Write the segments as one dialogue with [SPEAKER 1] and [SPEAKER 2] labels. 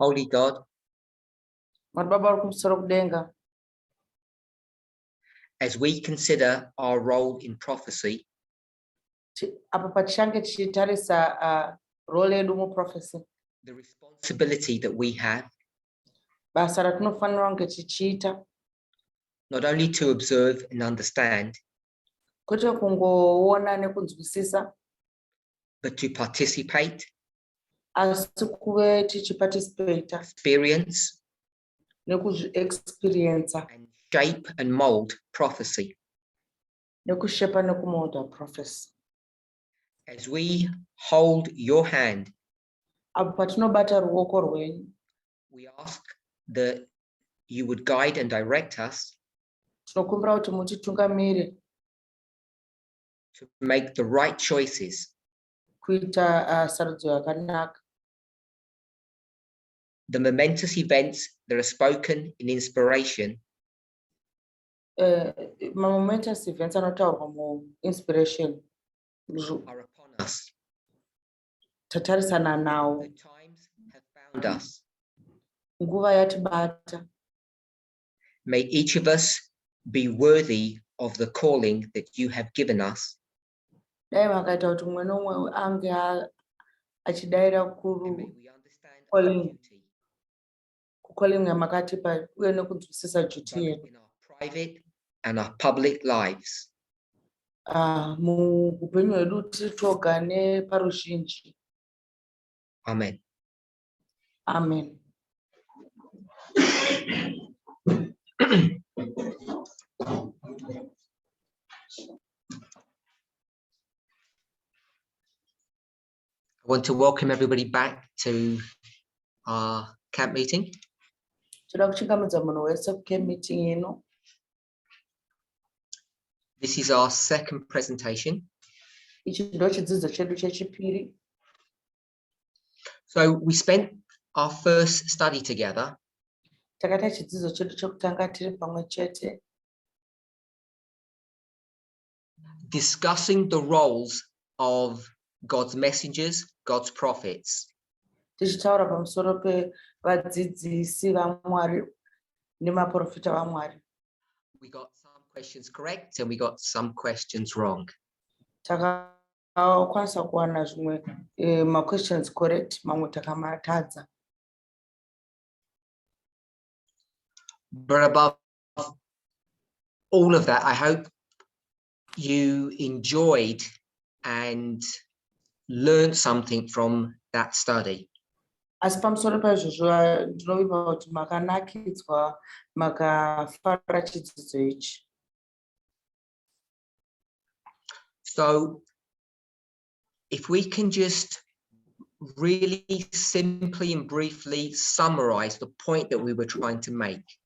[SPEAKER 1] Holy God, as we consider our role in prophecy,
[SPEAKER 2] the
[SPEAKER 1] responsibility that we have not only to observe and understand, but to participate, experience, and shape and mold prophecy. As we hold your hand, we ask that you would guide and direct us to make the right choices. The momentous events that are spoken in inspiration are upon us. The times have found us. May each of us be worthy of the calling that you have given us. And may we understand our duty, both in our private and our public lives. Amen.
[SPEAKER 2] Amen.
[SPEAKER 1] I want to welcome everybody back to our camp meeting. This is our second presentation. So we spent our first study together discussing the roles of God's messengers, God's prophets. We got some questions correct and we got some questions wrong.
[SPEAKER 2] Questions correct.
[SPEAKER 1] But above all of that, I hope you enjoyed and learned something from that study. So if we can just really simply and briefly summarize the point that we were trying to make.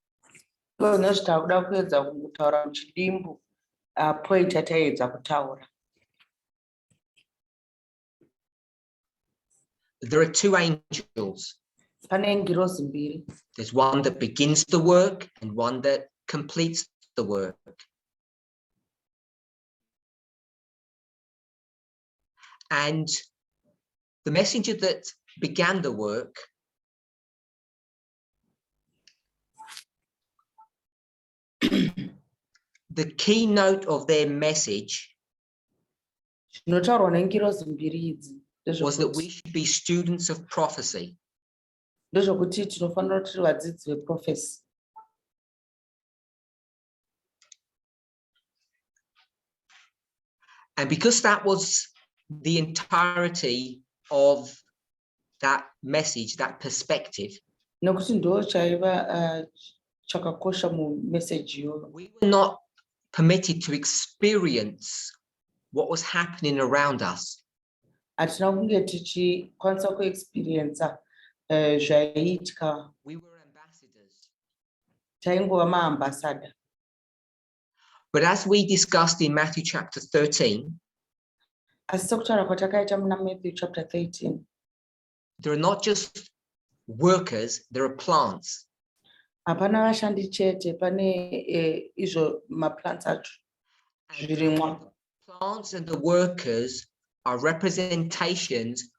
[SPEAKER 1] There are two angels. There's one that begins the work and one that completes the work. And the messenger that began the work the keynote of their message was that we should be students of prophecy. And because that was the entirety of that message, that perspective, we were not permitted to experience what was happening around us. We were ambassadors. But as we discussed in Matthew chapter 13, there are not just workers, there are plants. And the plants and the workers are representations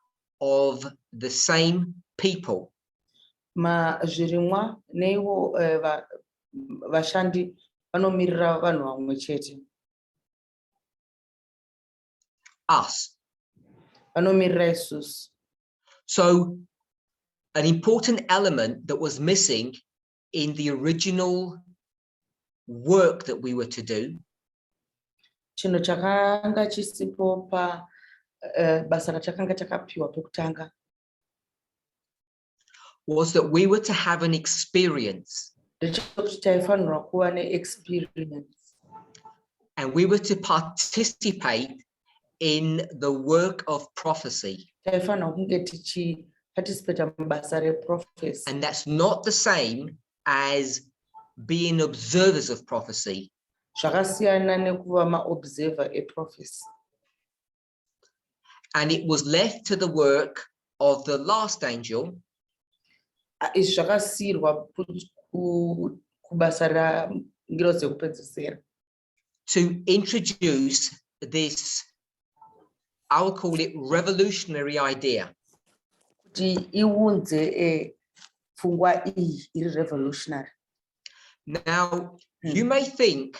[SPEAKER 1] of the same people.
[SPEAKER 2] zvirimwa neivo vashandi vanomirira vanhu vamwe chete,
[SPEAKER 1] us.
[SPEAKER 2] vanomirira isusu.
[SPEAKER 1] So an important element that was missing in the original work that we were to do
[SPEAKER 2] Chinhu chakanga chisipo basa rachakanga takapiwa pekutanga
[SPEAKER 1] was that we were to have an experience,
[SPEAKER 2] ndechekuti taifanirwa kuva neexperience
[SPEAKER 1] and we were to participate in the work of prophecy.
[SPEAKER 2] taifanirwa kunge tichiparticipata mubasa reprophecy,
[SPEAKER 1] And that's not the same as being observers of prophecy.
[SPEAKER 2] zvakasiyana nekuva maobserver eprophecy.
[SPEAKER 1] And it was left to the work of the last angel
[SPEAKER 2] Izvi zvakasiyirwa kubasa rangirozi yekupedzisira
[SPEAKER 1] to introduce this, I will call it revolutionary idea.
[SPEAKER 2] kuti iunze pfungwa iyi iri revolutionary.
[SPEAKER 1] Now, you may think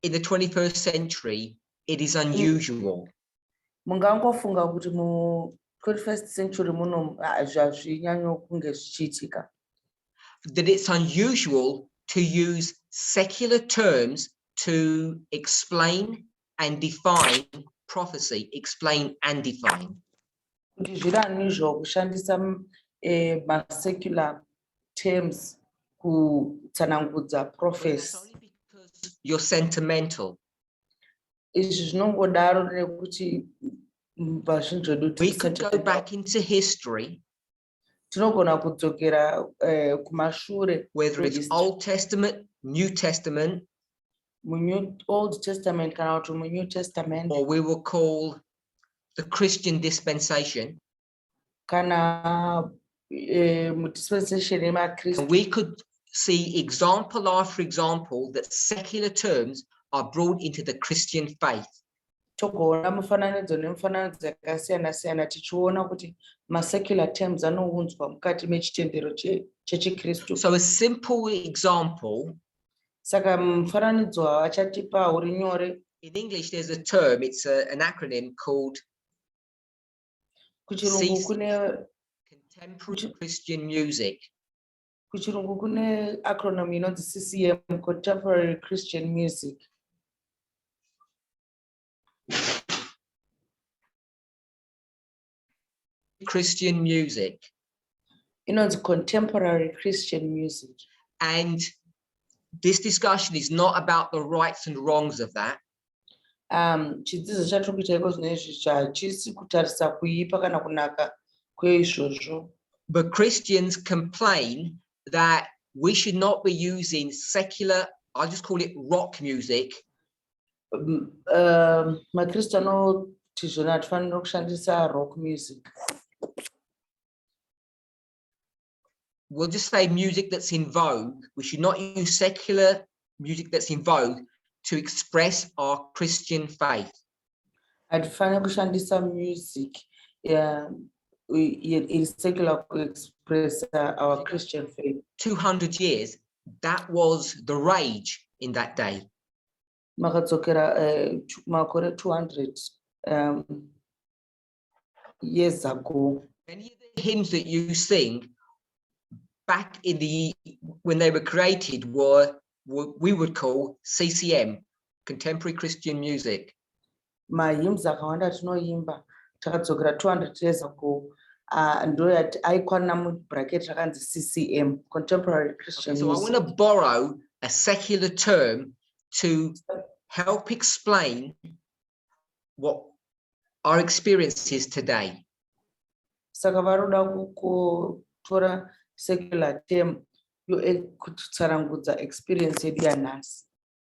[SPEAKER 1] in the 21st century, it is unusual.
[SPEAKER 2] Mungangofunga kuti mu-21st century muno hazvinyanyo kunge zvichiitika.
[SPEAKER 1] That it's unusual to use secular terms to explain and define prophecy, explain and define.
[SPEAKER 2] Kuti zviri unusual kushandisa ma-secular terms kutsanangudza
[SPEAKER 1] That's
[SPEAKER 2] prophecy.
[SPEAKER 1] only because you're sentimental.
[SPEAKER 2] Izvi zvinongodaro nekuti vazhinji vedu
[SPEAKER 1] We could go back into history,
[SPEAKER 2] tinogona kudzokera kumashure,
[SPEAKER 1] whether it's Old Testament, New Testament,
[SPEAKER 2] Old Testament kana kuti mu-New Testament,
[SPEAKER 1] or we will call the Christian dispensation,
[SPEAKER 2] kana mu-dispensation
[SPEAKER 1] and
[SPEAKER 2] yemakristu.
[SPEAKER 1] we could see example after example that secular terms are brought into the Christian faith.
[SPEAKER 2] Togoona mufananidzo nemifananidzo yakasiyana siyana tichiona kuti ma-secular terms anounzwa mukati mechitendero chechikristu.
[SPEAKER 1] So a simple example,
[SPEAKER 2] Saka mufananidzo wavachatipa uri nyore.
[SPEAKER 1] in English there's a term, it's an acronym called
[SPEAKER 2] Kuchirungu kune
[SPEAKER 1] Contemporary Christian Music.
[SPEAKER 2] Kuchirungu kune acronym inonzi CCM, Contemporary Christian Music.
[SPEAKER 1] Christian music.
[SPEAKER 2] Inonzi Contemporary Christian Music.
[SPEAKER 1] And this discussion is not about the rights and wrongs of that.
[SPEAKER 2] Chidzidzo chatiri kuita iko zvinezvi hachisi kutarisa kuipa kana kunaka kweizvozvo.
[SPEAKER 1] But Christians complain that we should not be using secular, I'll just call it rock music,
[SPEAKER 2] Makristu anoti zvona hatifaniri kushandisa rock music.
[SPEAKER 1] we'll just say music that's in vogue. We should not use secular music that's in vogue to express our Christian faith.
[SPEAKER 2] Hatifaniri kushandisa music iri secular kuexpress our Christian faith.
[SPEAKER 1] 200 years, that was the rage in that day.
[SPEAKER 2] Makadzokera makore 200 years ago.
[SPEAKER 1] Many of the hymns that you sing back in when they were created were what we would call CCM, contemporary Christian music.
[SPEAKER 2] Mahymns akawanda tinoimba takadzokera 200 years ago ndo yati aikwana mubracket rakanzi CCM, Contemporary Christian
[SPEAKER 1] So I
[SPEAKER 2] Music.
[SPEAKER 1] want to borrow a secular term to help explain what our experience is today.
[SPEAKER 2] Saka varoda kutora secular term kutsanangudza experience yedu yanhasi.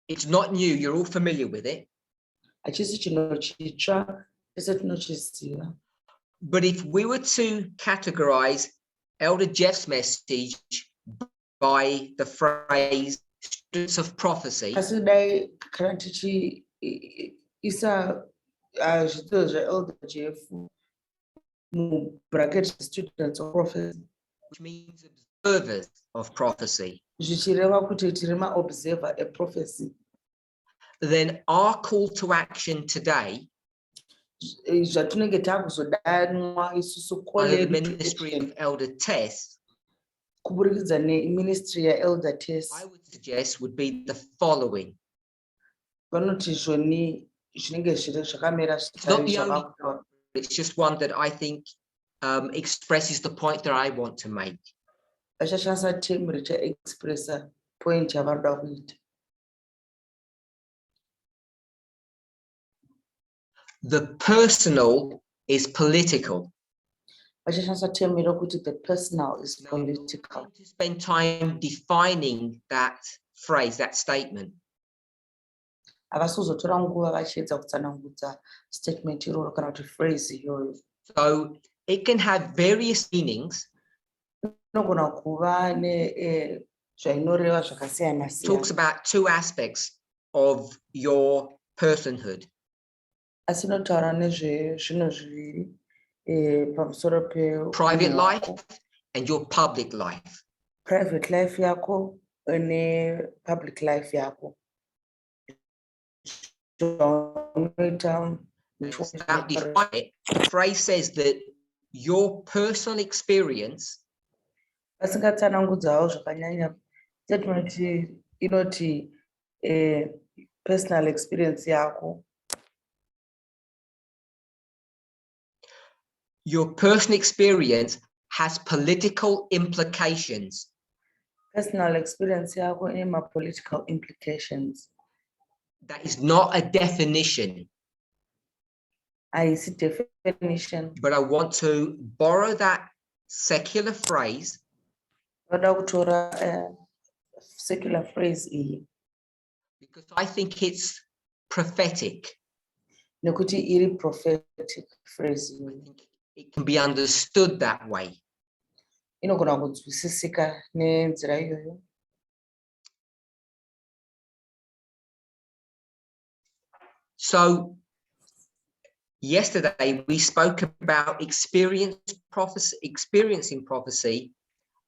[SPEAKER 1] It's not new, you're all familiar with it.
[SPEAKER 2] Hachisi chinhu chitsva, tese tinochiziva.
[SPEAKER 1] But if we were to categorize Elder Jeff's message by the phrase students of prophecy,
[SPEAKER 2] Asi dai kana tichiisa zvidzidzo zvaElder Jeff mubracket students of prophecy,
[SPEAKER 1] which means observers of prophecy,
[SPEAKER 2] zvichireva kuti tiri maobserver eprophecy.
[SPEAKER 1] then our call to action today
[SPEAKER 2] Zvatinenge takuzodanwa isusu call
[SPEAKER 1] under the
[SPEAKER 2] yedu to
[SPEAKER 1] ministry
[SPEAKER 2] action
[SPEAKER 1] of Elder Tess,
[SPEAKER 2] kuburikidza neministry yaelder
[SPEAKER 1] I
[SPEAKER 2] Tess.
[SPEAKER 1] would suggest would be the following.
[SPEAKER 2] Vanoti zvoni zvinenge zviri zvakamera
[SPEAKER 1] It's not the only,
[SPEAKER 2] zvakakutaura.
[SPEAKER 1] it's just one that I think expresses the point that I want to make.
[SPEAKER 2] Vachashandisa temu richaexpressa point yavanoda kuita.
[SPEAKER 1] The personal is political.
[SPEAKER 2] Vachashandisa temu rokuti the personal is
[SPEAKER 1] Now, I'm not
[SPEAKER 2] political.
[SPEAKER 1] going to spend time defining that phrase, that statement.
[SPEAKER 2] Havasi kuzotora nguva vachiedza kutsanangudza statement iroro kana kuti phrase iyoyo.
[SPEAKER 1] So it can have various meanings.
[SPEAKER 2] Inogona kuva zvainoreva zvakasiyana
[SPEAKER 1] Talks
[SPEAKER 2] siyana.
[SPEAKER 1] about two aspects of your personhood.
[SPEAKER 2] Asi inotaura nezvezvinhu zviviri pamusoro
[SPEAKER 1] Private
[SPEAKER 2] peunhu
[SPEAKER 1] life
[SPEAKER 2] hwako.
[SPEAKER 1] and your public life.
[SPEAKER 2] Private life yako nepublic life yako. Zvaunoita
[SPEAKER 1] About define it, the phrase says that your personal experience
[SPEAKER 2] vasingatsanangudzawo zvakanyanya statement inoti personal experience yako.
[SPEAKER 1] your personal experience has political implications.
[SPEAKER 2] Personal experience yako ine ma-political implications.
[SPEAKER 1] That is not a definition,
[SPEAKER 2] Haisi definition.
[SPEAKER 1] but I want to borrow that secular phrase
[SPEAKER 2] Vanoda kutora secular phrase iyi
[SPEAKER 1] because I think it's prophetic.
[SPEAKER 2] nekuti iri prophetic phrase
[SPEAKER 1] I
[SPEAKER 2] iyi.
[SPEAKER 1] think it can be understood that way.
[SPEAKER 2] Inogona kunzwisisika nenzira iyoyo.
[SPEAKER 1] So yesterday we spoke about experiencing prophecy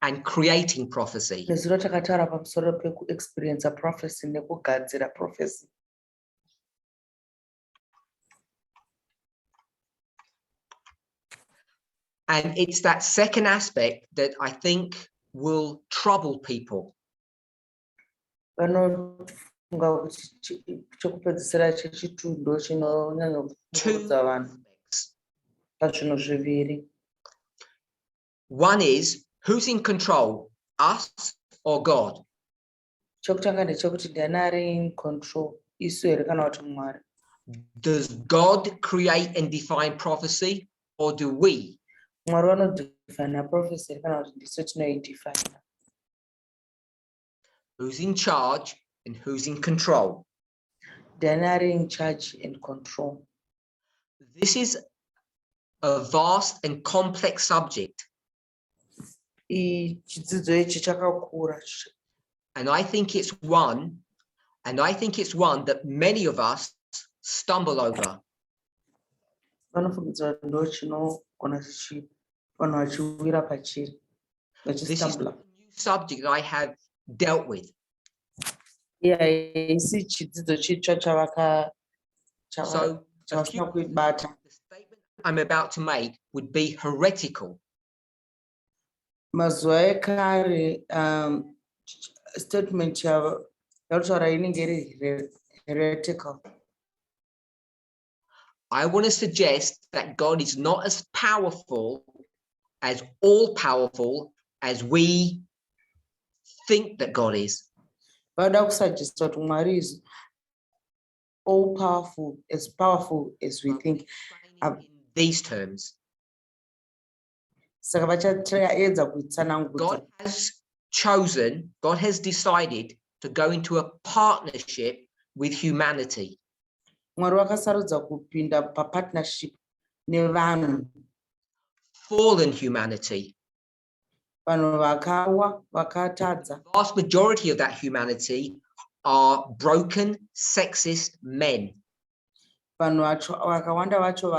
[SPEAKER 1] and creating prophecy.
[SPEAKER 2] Nezuro takataura pamusoro pekuexperience prophecy nekugadzira prophecy.
[SPEAKER 1] And it's that second aspect that I think will trouble people.
[SPEAKER 2] Vanofunga kuti chekupedzisira chechitundo chinonyanya
[SPEAKER 1] Two
[SPEAKER 2] kufungudza vanhu
[SPEAKER 1] aspects.
[SPEAKER 2] pazvinhu zviviri.
[SPEAKER 1] One is who's in control, us or God?
[SPEAKER 2] Chekutanga ndechekuti ndiani ari in control, isu here kana kuti Mwari.
[SPEAKER 1] Does God create and define prophecy, or do we?
[SPEAKER 2] Mwari vanodefine prophecy kana kuti ndisu tinoidefine.
[SPEAKER 1] Who's in charge and who's in control?
[SPEAKER 2] Ndiani ari in charge and control.
[SPEAKER 1] This is a vast and complex subject.
[SPEAKER 2] Chidzidzo ichi chakakura.
[SPEAKER 1] And I think it's one that many of us stumble over.
[SPEAKER 2] Vanofungidza kuti ndo chinogona vanhu vachiwira pachiri
[SPEAKER 1] This is not
[SPEAKER 2] vachistambula.
[SPEAKER 1] a new subject that I have dealt with.
[SPEAKER 2] Haisi chidzidzo chitsva
[SPEAKER 1] So
[SPEAKER 2] chavasina kuibata.
[SPEAKER 1] the statement I'm about to make would be heretical.
[SPEAKER 2] Mazuva ekare statement yavataura inenge iri heretical.
[SPEAKER 1] I want to suggest that God is not as powerful, as all-powerful as we think that God is.
[SPEAKER 2] Vanoda kusuggesta kuti Mwari is all powerful as we think.
[SPEAKER 1] In these terms,
[SPEAKER 2] Saka vachaedza kuitsanangudza.
[SPEAKER 1] God has decided to go into a partnership with humanity.
[SPEAKER 2] Mwari vakasarudza kupinda papartnership nevanhu,
[SPEAKER 1] Fallen humanity.
[SPEAKER 2] vanhu vakawa vakatadza.
[SPEAKER 1] The vast majority of that humanity are broken, sexist men.
[SPEAKER 2] Vanhu vakawanda vacho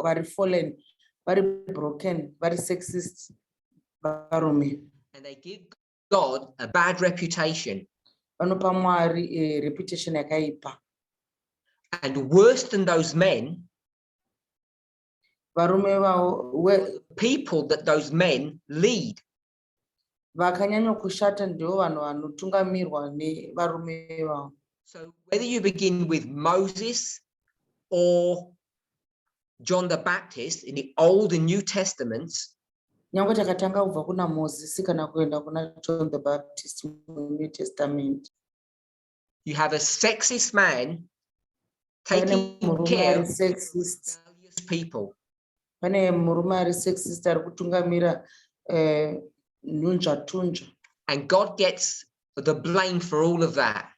[SPEAKER 2] vari fallen, vari broken, vari sexist, varume
[SPEAKER 1] and they give God a bad reputation.
[SPEAKER 2] vanopa Mwari reputation yakaipa.
[SPEAKER 1] And worse than those men,
[SPEAKER 2] Varume vavo
[SPEAKER 1] people that those men lead.
[SPEAKER 2] vakanyanya kushata ndivo vanhu vanotungamirwa nevarume vavo.
[SPEAKER 1] So whether you begin with Moses or John the Baptist in the Old and New Testaments,
[SPEAKER 2] Nyange takatanga kubva kuna Mozisi kana kuenda kuna John the Baptist muNew Testament,
[SPEAKER 1] you have a sexist man
[SPEAKER 2] pane
[SPEAKER 1] taking
[SPEAKER 2] murume
[SPEAKER 1] care
[SPEAKER 2] ari
[SPEAKER 1] of
[SPEAKER 2] sexist,
[SPEAKER 1] rebellious people.
[SPEAKER 2] pane murume ari sexist ari kutungamira nhunzvatunzva,
[SPEAKER 1] And God gets the blame for all of that.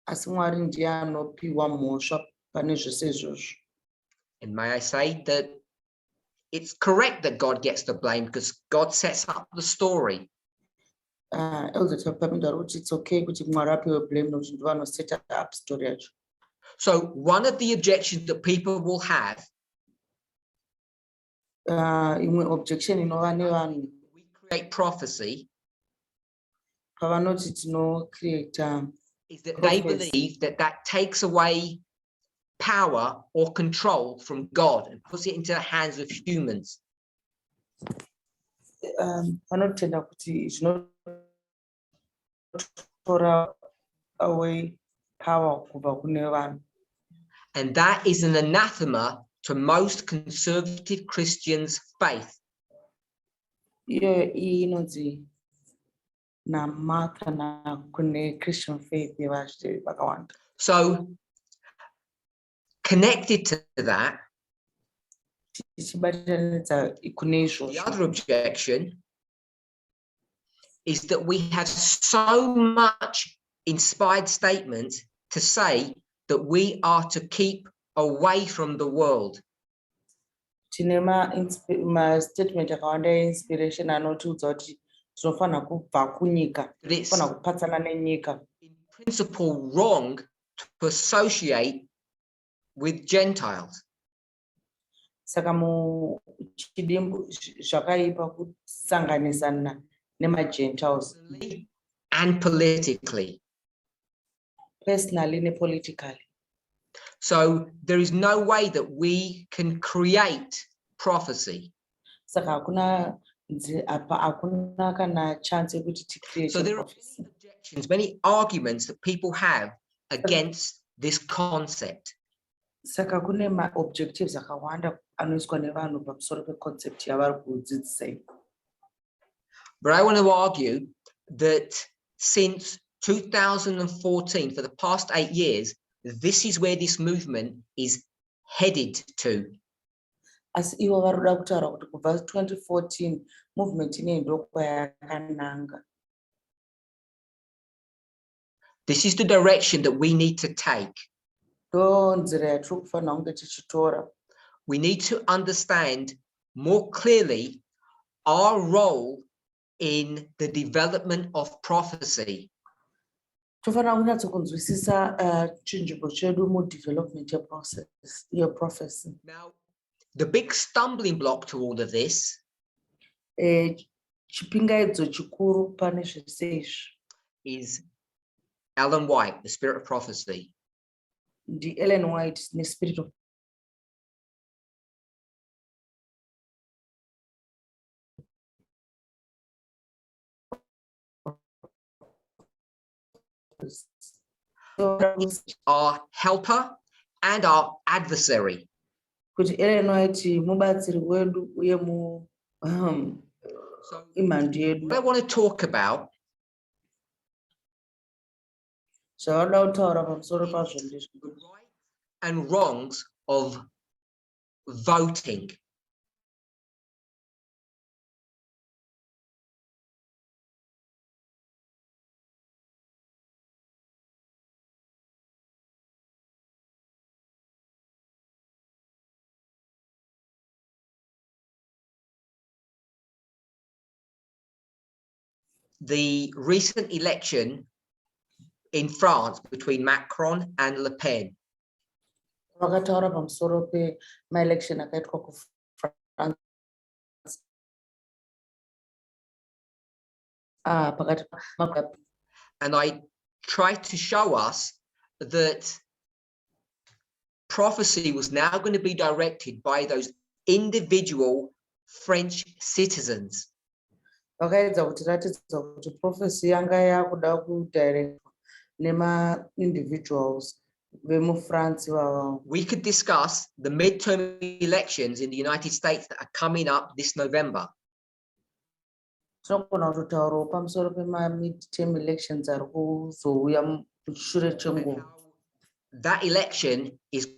[SPEAKER 2] asi Mwari ndiye anopiwa mhosva pane zvose izvozvo.
[SPEAKER 1] And may I say that it's correct that God gets the blame because God sets up the story.
[SPEAKER 2] Elder Parminder ari kuti it's okay kuti Mwari apiwe blame nokuti ndivo vanoseta up story yacho.
[SPEAKER 1] So one of the objections that people will have,
[SPEAKER 2] Imwe objection inova nevanhu
[SPEAKER 1] we create prophecy,
[SPEAKER 2] pavanoti create
[SPEAKER 1] is that they
[SPEAKER 2] prophecy.
[SPEAKER 1] believe that that takes away power or control from God and puts it into the hands of humans.
[SPEAKER 2] Vanotenda kuti zvinotora away power kubva kune vanhu.
[SPEAKER 1] And that is an anathema to most conservative Christians' faith.
[SPEAKER 2] Iyo inonzi nama kana kune Christian faith yevazhinji vakawanda.
[SPEAKER 1] So connected to that,
[SPEAKER 2] tichibatanidza kune
[SPEAKER 1] the
[SPEAKER 2] izvozvo,
[SPEAKER 1] other objection is that we have so much inspired statement to say that we are to keep away from the world.
[SPEAKER 2] tine mastatement akawanda einspiration anotiudza kuti tinofanira kubva kunyika,
[SPEAKER 1] That it's
[SPEAKER 2] tinofanira kupatsana nenyika.
[SPEAKER 1] in principle wrong to associate with Gentiles.
[SPEAKER 2] Saka muchidimbu zvakaipa kusanganisana nemagentiles
[SPEAKER 1] And politically.
[SPEAKER 2] personally nepolitically.
[SPEAKER 1] So there is no way that we can create prophecy.
[SPEAKER 2] Saka hakuna kana chance yekuti
[SPEAKER 1] So there are many objections, many arguments that people have against this concept.
[SPEAKER 2] Saka kune ma-objectives akawanda anoiswa nevanhu pamusoro peconcept yavari kudzidzisa.
[SPEAKER 1] But I want to argue that since 2014, for the past 8 years, this is where this movement is headed to.
[SPEAKER 2] Asi ivo vari kuda kutaura kuti kubva 2014 movement ineyi ndokwayakananga.
[SPEAKER 1] This is the direction that we need to take.
[SPEAKER 2] Ndo nzira yatiri kufanira kunge tichitora.
[SPEAKER 1] We need to understand more clearly our role in the development of prophecy.
[SPEAKER 2] Tofanira kunyatsokunzwisisa chinzvimbo chedu mudevelopment yeprophecy.
[SPEAKER 1] Now, the big stumbling block to all of this
[SPEAKER 2] Chipingaidzo chikuru pane zvese izvi
[SPEAKER 1] is Ellen White, the Spirit of Prophecy.
[SPEAKER 2] Ellen White neSpirit of
[SPEAKER 1] Our helper and our adversary.
[SPEAKER 2] Kuti Ellen White mubatsiri wedu uye imhandu yedu.
[SPEAKER 1] What I want to talk about
[SPEAKER 2] Zvavanoda kutaura pamusoro pazvo ndizvo
[SPEAKER 1] the rights and wrongs of voting. The recent election in France between Macron and Le Pen.
[SPEAKER 2] Vakataura pamusoro pemaelection akaitwa kuFrance pakati pamagwapa.
[SPEAKER 1] And I tried to show us that prophecy was now going to be directed by those individual French citizens.
[SPEAKER 2] Vakaedza kutiratidza kuti prophecy yanga yakuda kudirectwa nema-individuals vemufrance ivavo.
[SPEAKER 1] We could discuss the midterm elections in the United States that are coming up this November.
[SPEAKER 2] Tinogona kutotaurawo pamusoro pema-midterm elections ari kuzouya mushure chenguva.
[SPEAKER 1] That election is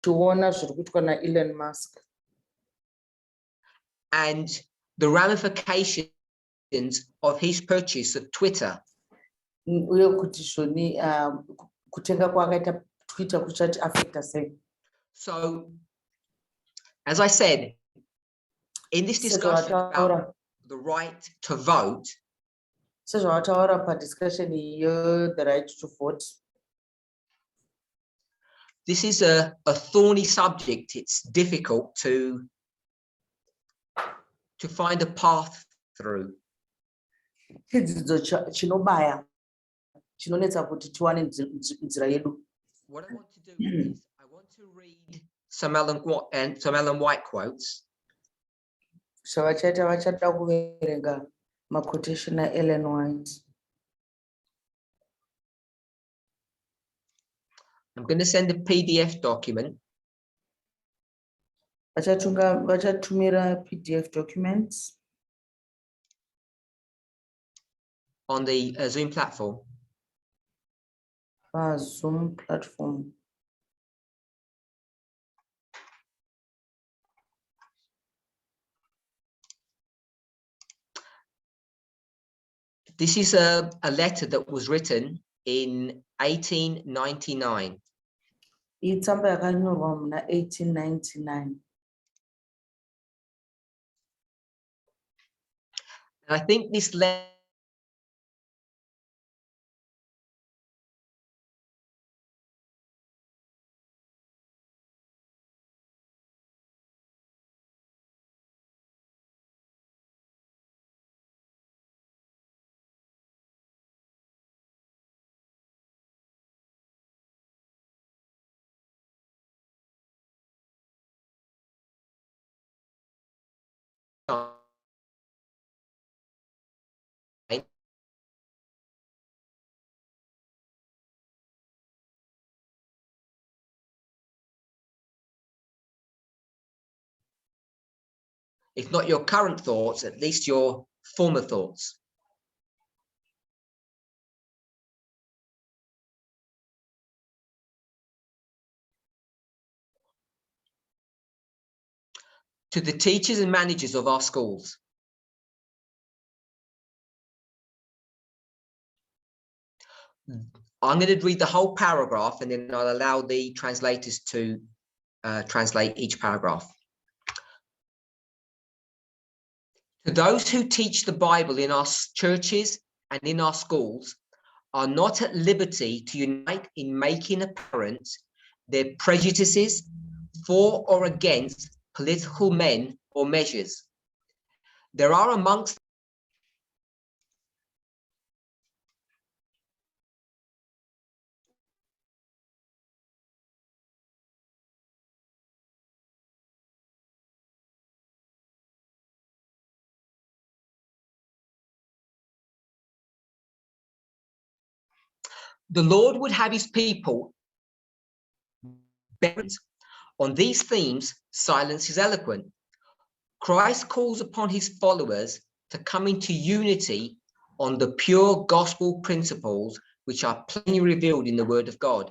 [SPEAKER 2] Tiona zviri kuitwa naElon Musk.
[SPEAKER 1] and the ramifications of his purchase of Twitter.
[SPEAKER 2] Uye kuti zvoni kutenga kwaakaita Twitter kuchati affecta sei.
[SPEAKER 1] So, as I said, in this discussion about the right to vote,
[SPEAKER 2] sezvavataura padiscussion iyo, the right to vote,
[SPEAKER 1] this is a thorny subject. It's difficult to find a path through.
[SPEAKER 2] chidzidzo chinobaya chinonetsa kuti tiwane nzira yedu.
[SPEAKER 1] What I want to do is I want to read some Ellen White quotes.
[SPEAKER 2] Vachada kuverenga maquotation naEllen White.
[SPEAKER 1] I'm going to send a PDF document.
[SPEAKER 2] Vachatumira PDF documents
[SPEAKER 1] on the Zoom platform.
[SPEAKER 2] Zoom platform.
[SPEAKER 1] This is a letter that was written in 1899.
[SPEAKER 2] Itsamba yakanyorwa muna 1899.
[SPEAKER 1] And I think this letter if not your current thoughts, at least your former thoughts. To the teachers and managers of our schools. I'm going to read the whole paragraph and then I'll allow the translators to translate each paragraph. To those who teach the Bible in our churches and in our schools are not at liberty to unite in making apparent their prejudices for or against political men or measures. There are amongst the Lord would have his people bent on these themes. Silence is eloquent. Christ calls upon his followers to come into unity on the pure gospel principles which are plainly revealed in the word of God.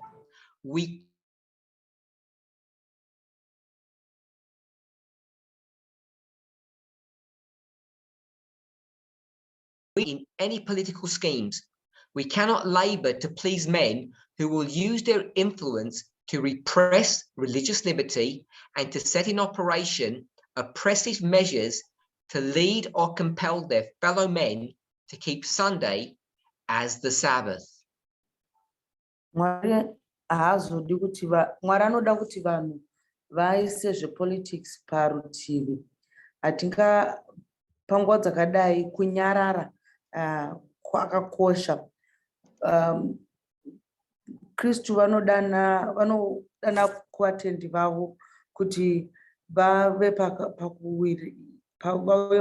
[SPEAKER 1] We in any political schemes. We cannot labor to please men who will use their influence to repress religious liberty and to set in operation oppressive measures to lead or compel their fellow men to keep Sunday as the Sabbath.
[SPEAKER 2] Mwari haazodi kuti Mwari anoda kuti vanhu vaise zvepolitics parutivi. Panguva dzakadai kunyarara kwakakosha. Kristu vanodana kuvatendi vavo kuti vave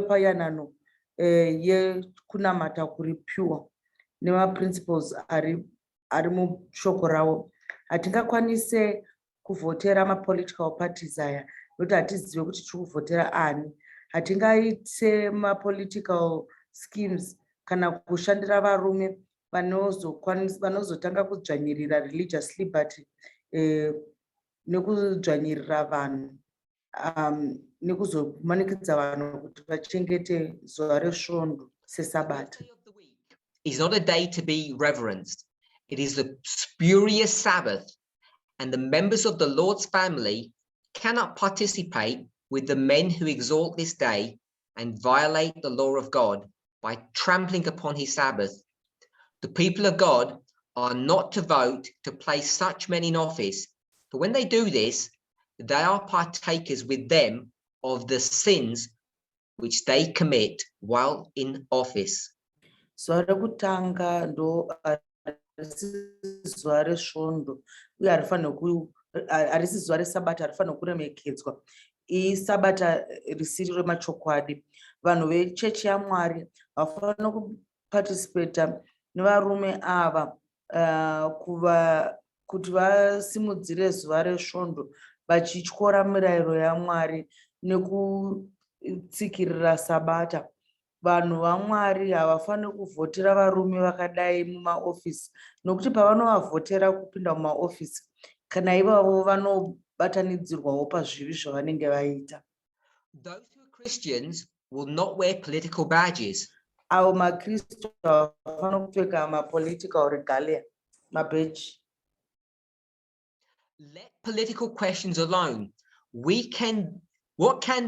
[SPEAKER 2] payanano yekunamata kuri pure nemaprinciples ari mushoko ravo. Hatingakwanise kuvhotera mapolitical parties aya nokuti hatizive kuti tiri kuvhotera ani. Hatingaite mapolitical schemes kana kushandira varume vanozotanga kudzvanyirira religious liberty nekudzvanyirira vanhu nekuzomanikidza vanhu kuti vachengete zuva resvondo seSabata.
[SPEAKER 1] It's not a day to be reverenced. It is the spurious Sabbath, and the members of the Lord's family cannot participate with the men who exalt this day and violate the law of God by trampling upon his Sabbath. The people of God are not to vote to place such men in office, for when they do this, they are partakers with them of the sins which they commit while in office.
[SPEAKER 2] Zuva rekutanga ndo zuva resvondo uye harisi zuva reSabata harifanira kuremekedzwa. ISabata risiri remachokwadi. Vanhu vechechi yaMwari havafanira kupatisipeta nevarume ava kuti vasimudzire zuva resvondo vachityora mirayiro yaMwari nekutsikirira Sabata. Vanhu vaMwari havafaniri kuvhotera varume vakadai mumaofisi nokuti pavanovavhotera kupinda mumaofisi kana ivavo vanobatanidzirwawo pazvivi zvavanenge vaita.
[SPEAKER 1] Those who are Christians will not wear political badges.
[SPEAKER 2] Avo maKristu havafaniri kupfeka mapolitical regalia, mabheji.
[SPEAKER 1] Let political questions alone. What can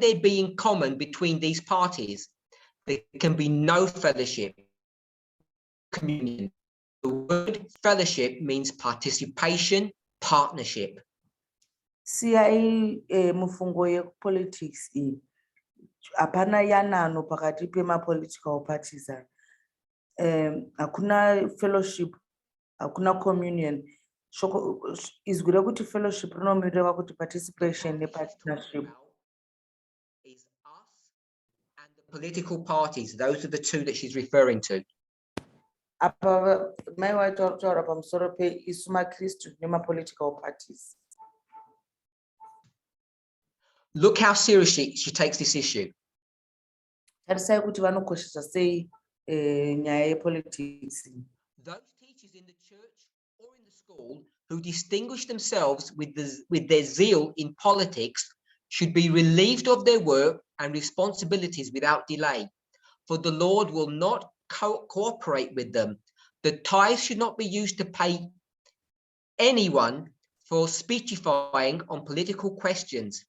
[SPEAKER 1] there be in common between these parties? There can be no fellowship, communion. The word fellowship means participation, partnership.
[SPEAKER 2] Siyai mufungo yepolitics iyi. Hapana yanano pakati pemapolitical parties. Hakuna fellowship, hakuna communion. Izwi rekuti fellowship rinomireva kuti participation nepartnership.
[SPEAKER 1] Is us and the political parties. Those are the two that she's referring to.
[SPEAKER 2] Apa mai wataura pamusoro peisu maKristu nemapolitical parties.
[SPEAKER 1] Look how seriously she takes this issue.
[SPEAKER 2] Tarisai kuti vanokoshesa sei nyaya yepolitics.
[SPEAKER 1] Those teachers in the church or in the school who distinguish themselves with their zeal in politics should be relieved of their work and responsibilities without delay, for the Lord will not cooperate with them. The tithe should not be used to pay anyone for speechifying on political questions.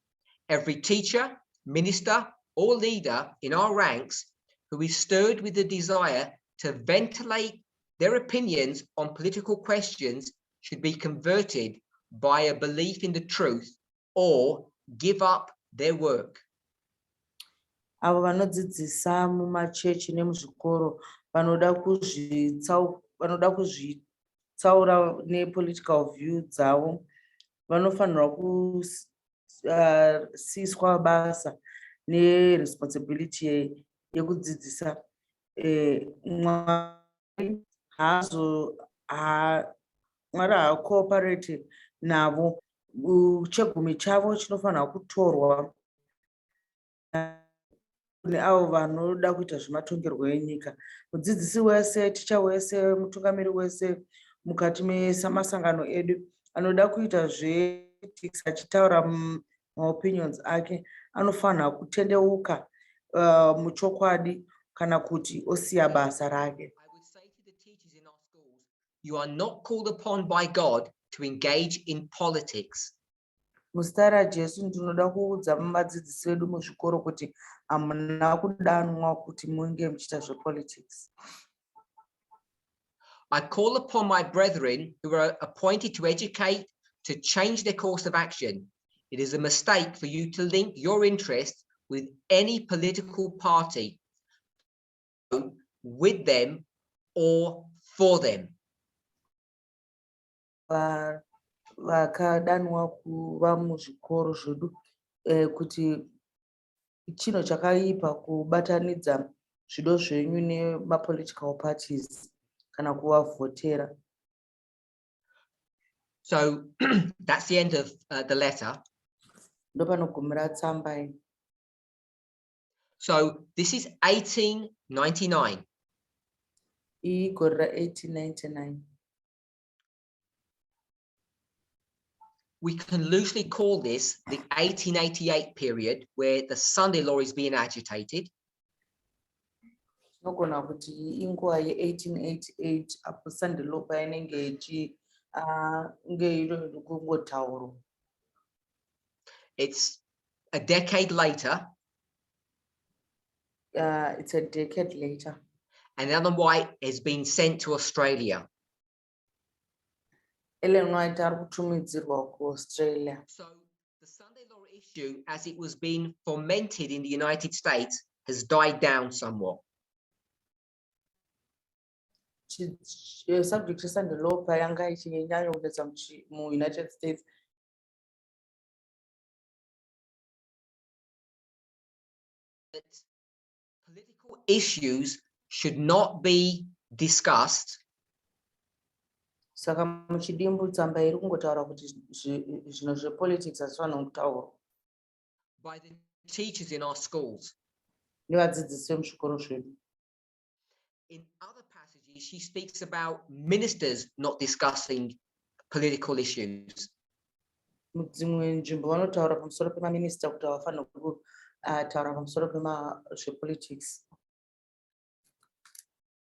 [SPEAKER 1] Every teacher, minister, or leader in our ranks who is stirred with the desire to ventilate their opinions on political questions should be converted by a belief in the truth or give up their work.
[SPEAKER 2] Avo vanodzidzisa mumachechi nemuzvikoro vanoda kuzvitsaura nepolitical view dzavo vanofanirwa kusiswa basa neresponsibility yekudzidzisa. Mwari haacooperated navo. Chegumi chavo chinofanirwa kutorwa neavo vanoda kuita zvematongerwo enyika. Mudzidzisi wese, ticha wese, mutungamiri wese mukati memasangano edu anoda kuita zvepolitics achitaura maopinions ake anofanirwa kutendeuka muchokwadi kana kuti osiya basa rake.
[SPEAKER 1] I would say to the teachers in our schools, you are not called upon by God to engage in politics.
[SPEAKER 2] Muzita raJesu ndinoda kuudza vadzidzisi vedu muzvikoro kuti hamuna kudanwa kuti munge muchiita zvepolitics.
[SPEAKER 1] I call upon my brethren who are appointed to educate to change their course of action. It is a mistake for you to link your interest with any political party, with them or for them.
[SPEAKER 2] Vakadanwa kuva muzvikoro zvedu kuti chinhu chakaipa kubatanidza zvido zvenyu nemapolitical parties kana kuvavhotera.
[SPEAKER 1] So that's the end of the letter.
[SPEAKER 2] Ndopanogumira tsamba iyi.
[SPEAKER 1] So this is 1899.
[SPEAKER 2] Igore ra1899.
[SPEAKER 1] We can loosely call this the 1888 period, where the Sunday law is being agitated.
[SPEAKER 2] Tinogona kuti inguva ye1888 apo Sunday law painenge ngeiro kungotauro.
[SPEAKER 1] It's a decade later.
[SPEAKER 2] It's a decade later.
[SPEAKER 1] And Ellen White has been sent to Australia.
[SPEAKER 2] Ellen White arikutumidzirwa kuAustralia.
[SPEAKER 1] So the Sunday law issue, as it was being fomented in the United States, has died down somewhat.
[SPEAKER 2] Subject to Sunday law payanga ichinyanya kunetsa mu United States.
[SPEAKER 1] That political issues should not be discussed.
[SPEAKER 2] Saka muchidimbu tsamba iri kungotaura kuti zvinhu zvepolitics hazvifanira kutaurwa.
[SPEAKER 1] By the teachers in our schools.
[SPEAKER 2] Nevadzidzisi vemuzvikoro zvedu.
[SPEAKER 1] In other passages, she speaks about ministers not discussing political issues.
[SPEAKER 2] Mudzimwe nzvimbo vanotaura pamusoro pemaminista kuti havafanira kutaura pamusoro pezvepolitics.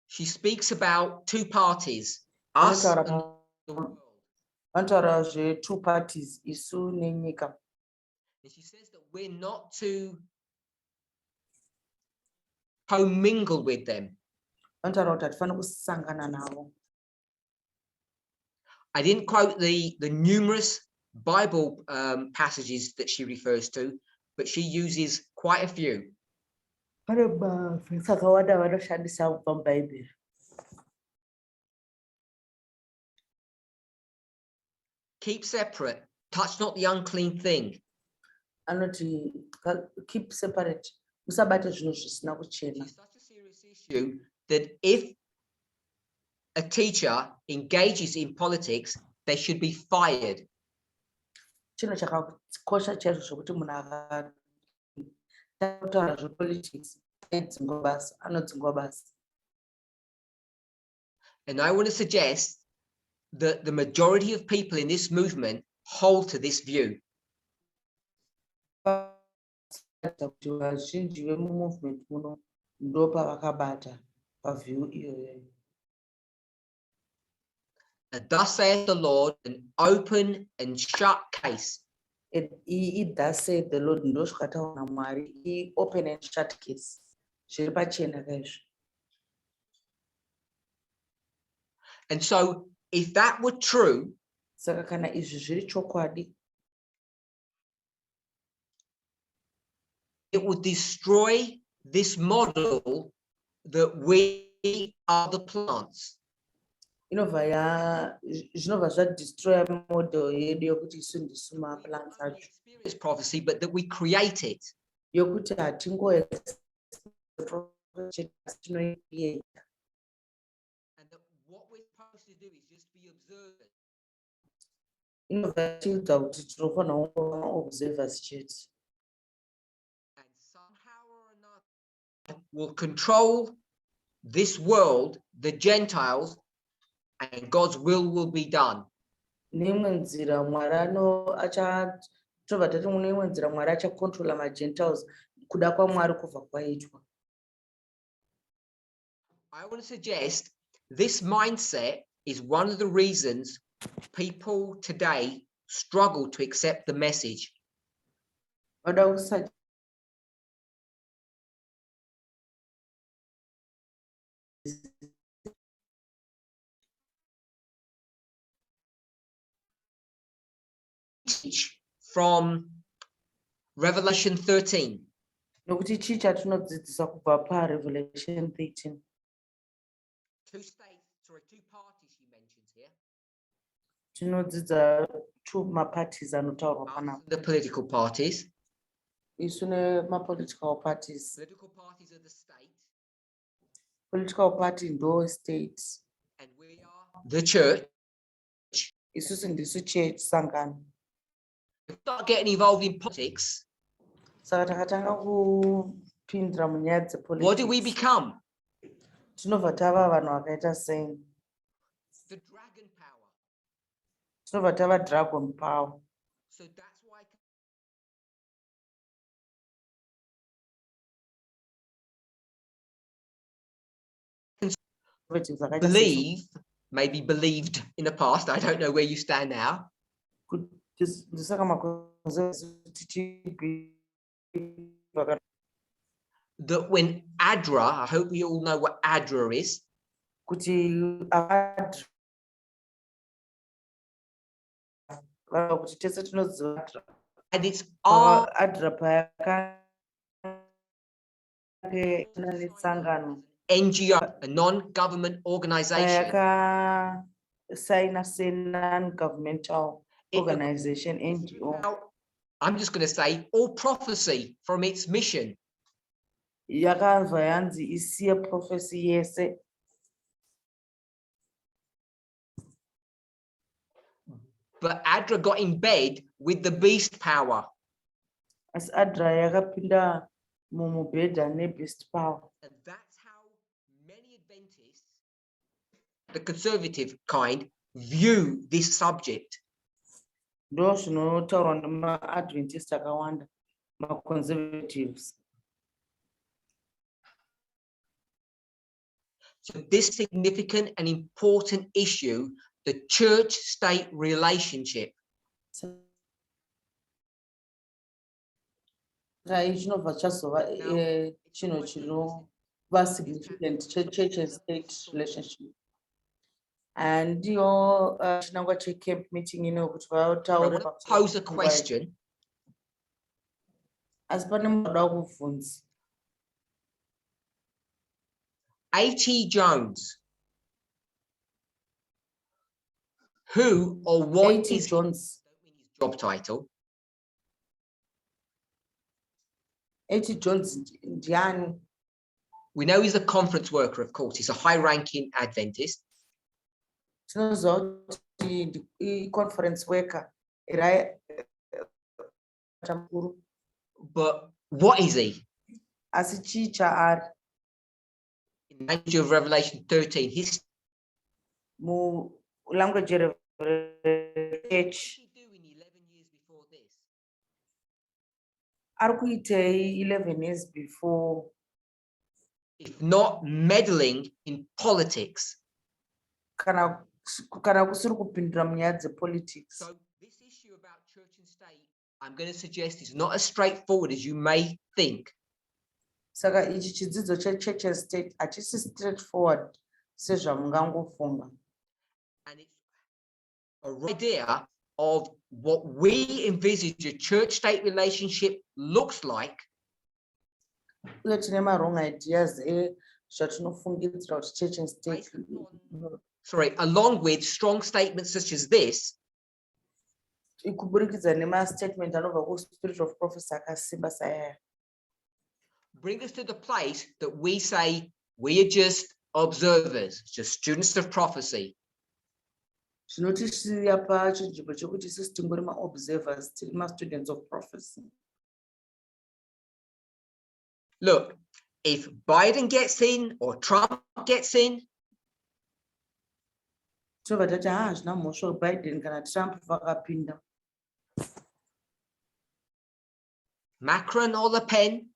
[SPEAKER 1] She speaks about two parties, us and the world.
[SPEAKER 2] Vanotaura zve two parties, isu nenyika.
[SPEAKER 1] And she says that we're not to commingle with them.
[SPEAKER 2] Vanotaura kuti hatifanira kusangana navo.
[SPEAKER 1] I didn't quote the numerous Bible passages that she refers to, but she uses quite a few. Keep separate, touch not the unclean thing.
[SPEAKER 2] Anoti keep separate. Musabate zvinhu zvisina kuchena.
[SPEAKER 1] It's such a serious issue that if a teacher engages in politics, they should be fired.
[SPEAKER 2] Chinhu chakakosha chaizvo zvokuti munhu akataura zvepolitics anodzingwa basa.
[SPEAKER 1] And I want to suggest that the majority of people in this movement hold to this view.
[SPEAKER 2] Kuti vazhinji vemumovement muno ndopavakabata paview iyoyo.
[SPEAKER 1] Thus saith the Lord, an open and shut case.
[SPEAKER 2] It does say the Lord ndozvikataura naMwari, open and shut case. Zviri pachena kaizvo.
[SPEAKER 1] And so if that were true,
[SPEAKER 2] Saka kana izvi zviri chokwadi,
[SPEAKER 1] it would destroy this model that we are the plants.
[SPEAKER 2] zvinobva zvadestroya model yedu yokuti isu ndisu maplants
[SPEAKER 1] We
[SPEAKER 2] acho,
[SPEAKER 1] experience prophecy, but that we create it.
[SPEAKER 2] yokuti hatingoiita.
[SPEAKER 1] And that what we're supposed to do is just be observant.
[SPEAKER 2] Inobva tiudza kuti tinofanira kuva maobservers chete.
[SPEAKER 1] And somehow or another will control this world, the Gentiles, and God's will be done.
[SPEAKER 2] Neimwe nzira Mwari tobva tati neimwe nzira Mwari achakontrola maGentiles, kuda kwaMwari kubva kwaitwa.
[SPEAKER 1] I want to suggest this mindset is one of the reasons people today struggle to accept the message.
[SPEAKER 2] Vada kusa-
[SPEAKER 1] Teach from Revelation 13.
[SPEAKER 2] Nokuti chii chatinodzidzisa kubva paRevelation 13.
[SPEAKER 1] Two parties he mentions here.
[SPEAKER 2] Tinodzidza two maparties anotaurwa
[SPEAKER 1] Us,
[SPEAKER 2] panapa.
[SPEAKER 1] the political parties.
[SPEAKER 2] Isu nemapolitical parties.
[SPEAKER 1] Political parties are the state,
[SPEAKER 2] Political party ndo state.
[SPEAKER 1] and we are the church.
[SPEAKER 2] Isusu ndisu church sangano.
[SPEAKER 1] If we start getting involved in politics,
[SPEAKER 2] Saka takatanga kupindira munyaya
[SPEAKER 1] what do we
[SPEAKER 2] dzepolitics.
[SPEAKER 1] become?
[SPEAKER 2] Tinobva tava vanhu vakaita sei?
[SPEAKER 1] The dragon power.
[SPEAKER 2] Tinobva tava dragon power.
[SPEAKER 1] So that's why
[SPEAKER 2] Conservatives vakaita
[SPEAKER 1] believe, maybe believed in the past, I don't know where you stand now,
[SPEAKER 2] ndosaka maconservatives tichibva
[SPEAKER 1] that when ADRA, I hope you all know what ADRA is,
[SPEAKER 2] kuti kuti tese tinoziva
[SPEAKER 1] and it's
[SPEAKER 2] adra payakanesangano
[SPEAKER 1] NGO, a non-government organization.
[SPEAKER 2] payakasaina se-non-governmental
[SPEAKER 1] It
[SPEAKER 2] organization NGO.
[SPEAKER 1] I'm just going to say all prophecy from its mission.
[SPEAKER 2] Yakanzwa yanzi isiye prophecy yese.
[SPEAKER 1] But ADRA got in bed with the beast power.
[SPEAKER 2] As adra yakapinda mumubhedha ne-beast power.
[SPEAKER 1] And that's how many Adventists, the conservative kind, view this subject.
[SPEAKER 2] Ndo zvinotaurwa nema-Adventist akawanda, ma-conservatives.
[SPEAKER 1] So this significant and important issue, the church-state relationship.
[SPEAKER 2] Chinobva chazova chinhu chinova significant church and state relationship. And ndiyo chinangwa checamp meeting ino kuti
[SPEAKER 1] I want
[SPEAKER 2] vataure
[SPEAKER 1] to pose a
[SPEAKER 2] pamusoro
[SPEAKER 1] question.
[SPEAKER 2] asi pane munoda kuvhunza.
[SPEAKER 1] A.T. Jones, who or what
[SPEAKER 2] A.T.
[SPEAKER 1] is
[SPEAKER 2] Jones.
[SPEAKER 1] his job title?
[SPEAKER 2] A.T. Jones ndiani?
[SPEAKER 1] We know he's a conference worker, of course. He's a high-ranking Adventist.
[SPEAKER 2] Tinoziva kuti i-conference worker
[SPEAKER 1] But what is he?
[SPEAKER 2] asi chii chaari
[SPEAKER 1] In the language of Revelation 13, his
[SPEAKER 2] mulanguage
[SPEAKER 1] church.
[SPEAKER 2] church
[SPEAKER 1] Doing 11 years before this?
[SPEAKER 2] ari kuitei 11 years before,
[SPEAKER 1] If not meddling in politics.
[SPEAKER 2] kana kusiri kupindira munyaya dzepolitics.
[SPEAKER 1] So this issue about church and state, I'm going to suggest is not as straightforward as you may think.
[SPEAKER 2] Saka ichi chidzidzo chechurch and state hachisi straightforward sezvamungangofunga.
[SPEAKER 1] And it's an idea of what we envisage a church-state relationship looks like.
[SPEAKER 2] Uye tine ma-wrong ideas zvatinofungidzira kuti church and state.
[SPEAKER 1] Along with strong statements such as this,
[SPEAKER 2] Kuburikidza nema-statement anobva ku-spirit of prophecy akasimba sayaya.
[SPEAKER 1] bring us to the place that we say we are just observers, just students of prophecy.
[SPEAKER 2] Zvinotisiya pachinzvimbo chekuti isusu tingori ma-observers, tiri ma-students of prophecy.
[SPEAKER 1] Look, if Biden gets in or Trump gets in,
[SPEAKER 2] Tinobva tati hazvina mhosva Biden kana Trump vakapinda.
[SPEAKER 1] Macron or Le Pen,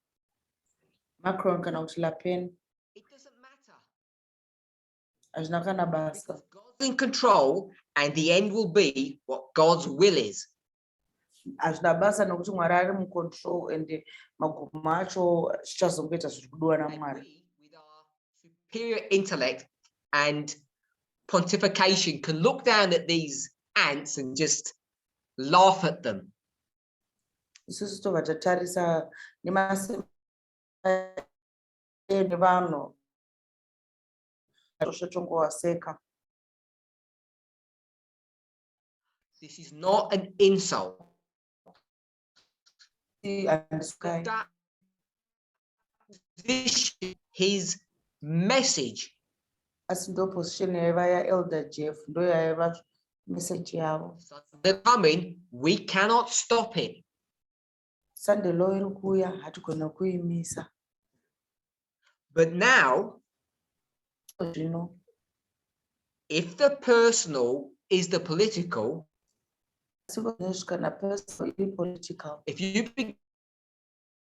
[SPEAKER 2] Macron kana kuti Le Pen,
[SPEAKER 1] it doesn't matter.
[SPEAKER 2] hazvina kana basa.
[SPEAKER 1] Because God's in control and the end will be what God's will is.
[SPEAKER 2] Hazvina basa nokuti Mwari ari mucontrol ende magumo acho zvichazongoita zviri kudiwa
[SPEAKER 1] And
[SPEAKER 2] naMwari.
[SPEAKER 1] we, with our superior intellect and pontification, can look down at these ants and just laugh at them.
[SPEAKER 2] Isusu tobva tatarisa nemasimba evanhu tongowaseka.
[SPEAKER 1] This is not an insult.
[SPEAKER 2] Handiswai.
[SPEAKER 1] That position, his message,
[SPEAKER 2] Asi ndo position yaiva yaElder Jeff, ndo yaiva message yavo.
[SPEAKER 1] Sunday coming, we cannot stop it.
[SPEAKER 2] Sunday law iri kuuya hatigona kuimisa.
[SPEAKER 1] But now,
[SPEAKER 2] Zvino
[SPEAKER 1] if the personal is the political,
[SPEAKER 2] kana personal iri political.
[SPEAKER 1] if you begin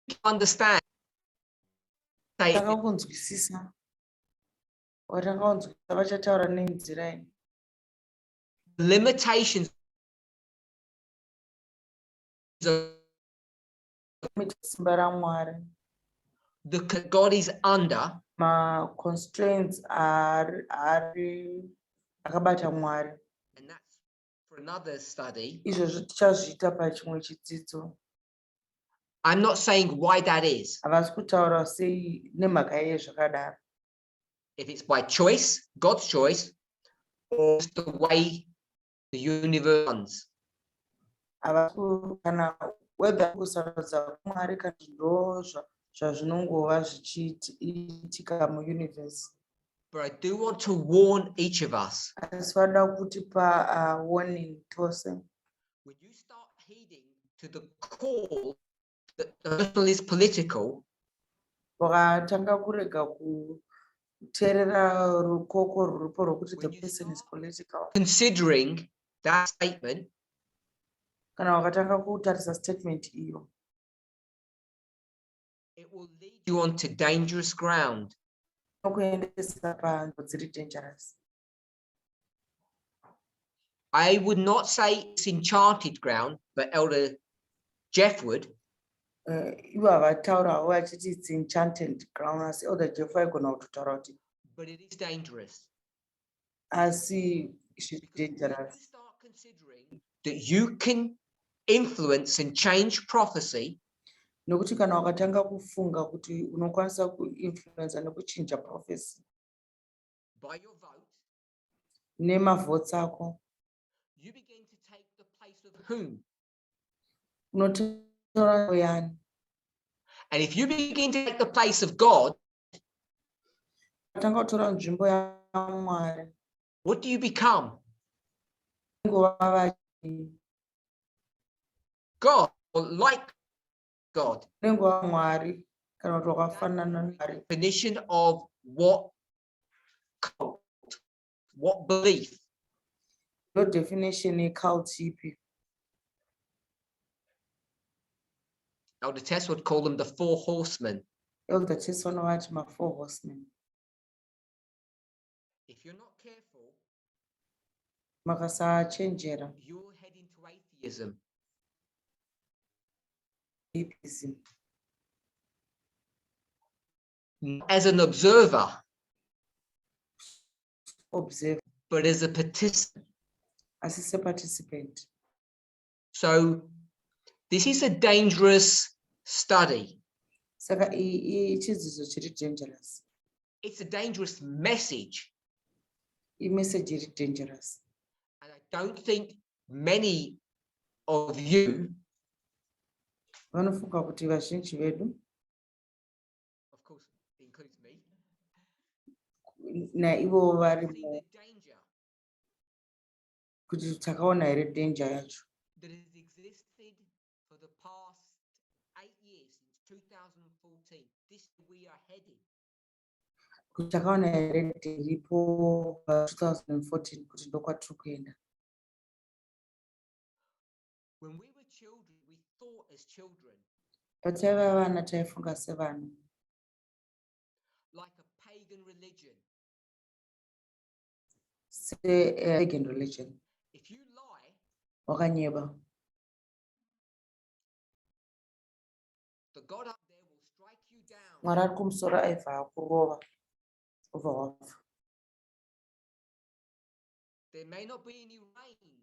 [SPEAKER 1] to understand, say,
[SPEAKER 2] Takangonzwisisa. Watangaonzwisisa vachataura nenzira iyi.
[SPEAKER 1] limitations of
[SPEAKER 2] Simba raMwari.
[SPEAKER 1] the God is under,
[SPEAKER 2] Ma-constraints are akabata Mwari.
[SPEAKER 1] and that's for another study.
[SPEAKER 2] Izvozvo tichazviita pachimwe chidzidzo.
[SPEAKER 1] I'm not saying why that is.
[SPEAKER 2] Havasi kutaura sei nemhaka yezvakadaro.
[SPEAKER 1] If it's by choice, God's choice, or just the way the universe runs.
[SPEAKER 2] Havasi kana whether kusarodza kwaMwari kana ndo zvazvinongova zvichiitika muuniverse.
[SPEAKER 1] But I do want to warn each of us.
[SPEAKER 2] Asi vanoda kutipa warning tose.
[SPEAKER 1] When you start heeding to the call that the personal is political,
[SPEAKER 2] Wakatanga kurega kuteerera rukoko rwuripo rwokuti the
[SPEAKER 1] when you
[SPEAKER 2] person is
[SPEAKER 1] start
[SPEAKER 2] political.
[SPEAKER 1] considering that statement,
[SPEAKER 2] Kana wakatanga kutarisa statement iyo,
[SPEAKER 1] it will lead you onto dangerous ground.
[SPEAKER 2] nokuendesa panzvimbo dziri dangerous.
[SPEAKER 1] I would not say it's enchanted ground, but Elder Jeff would.
[SPEAKER 2] Ivo havataurawo vachiti it's enchanted ground, asi Elder Jeff aigona kutotaura kuti
[SPEAKER 1] But it is dangerous.
[SPEAKER 2] asi zviri
[SPEAKER 1] Because when you
[SPEAKER 2] dangerous.
[SPEAKER 1] start considering that you can influence and change prophecy,
[SPEAKER 2] Nokuti kana wakatanga kufunga kuti unokwanisa kuinfluenza nekuchinja prophecy
[SPEAKER 1] by your vote,
[SPEAKER 2] nemavhotsi ako,
[SPEAKER 1] you begin to take the place of whom?
[SPEAKER 2] unotaura yani.
[SPEAKER 1] And if you begin to take the place of God,
[SPEAKER 2] Watanga kutora nzvimbo yaMwari,
[SPEAKER 1] what do you become?
[SPEAKER 2] ngova
[SPEAKER 1] God, or like God.
[SPEAKER 2] nengova Mwari kana kuti wakafanana naMwari.
[SPEAKER 1] Definition of what cult, what belief.
[SPEAKER 2] No definition yecult ipi.
[SPEAKER 1] Elder Tess would call them the four horsemen.
[SPEAKER 2] Elder Tess vanovati ma-4 horsemen.
[SPEAKER 1] If you're not careful,
[SPEAKER 2] Makasachenjera,
[SPEAKER 1] you'll head into atheism.
[SPEAKER 2] atheism.
[SPEAKER 1] As an observer,
[SPEAKER 2] Observe,
[SPEAKER 1] but as a participant.
[SPEAKER 2] as a participant.
[SPEAKER 1] So this is a dangerous study.
[SPEAKER 2] Saka chidzidzo chiri dangerous.
[SPEAKER 1] It's a dangerous message.
[SPEAKER 2] Message iri dangerous.
[SPEAKER 1] And I don't think many of you,
[SPEAKER 2] Vanofunga kuti vazhinji vedu,
[SPEAKER 1] of course, includes me,
[SPEAKER 2] naivo vari
[SPEAKER 1] see the danger
[SPEAKER 2] kuti takaona here danger yacho.
[SPEAKER 1] that has existed for the past 8 years, since 2014. This we are heading.
[SPEAKER 2] Kuti takaona here iripo 2014 kuti ndokwatiri kuenda.
[SPEAKER 1] When we were children, we thought as children
[SPEAKER 2] Pataiva vana taifunga sevana,
[SPEAKER 1] like a pagan religion.
[SPEAKER 2] pagan religion. wakanyeba.
[SPEAKER 1] The God up there will strike you down.
[SPEAKER 2] Mwari ari kumusoro aibva akurova ubva wafa.
[SPEAKER 1] There may not be any rain.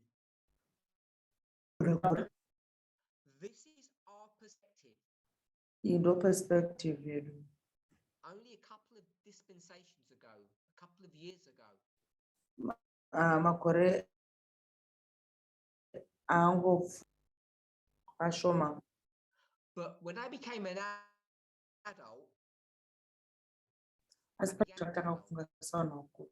[SPEAKER 1] This is our perspective.
[SPEAKER 2] Iyi ndo perspective yedu.
[SPEAKER 1] Only a couple of dispensations ago, a couple of years ago,
[SPEAKER 2] Makore ango ashoma.
[SPEAKER 1] but when I became an adult,
[SPEAKER 2] Asi pataka kufunga sana uku.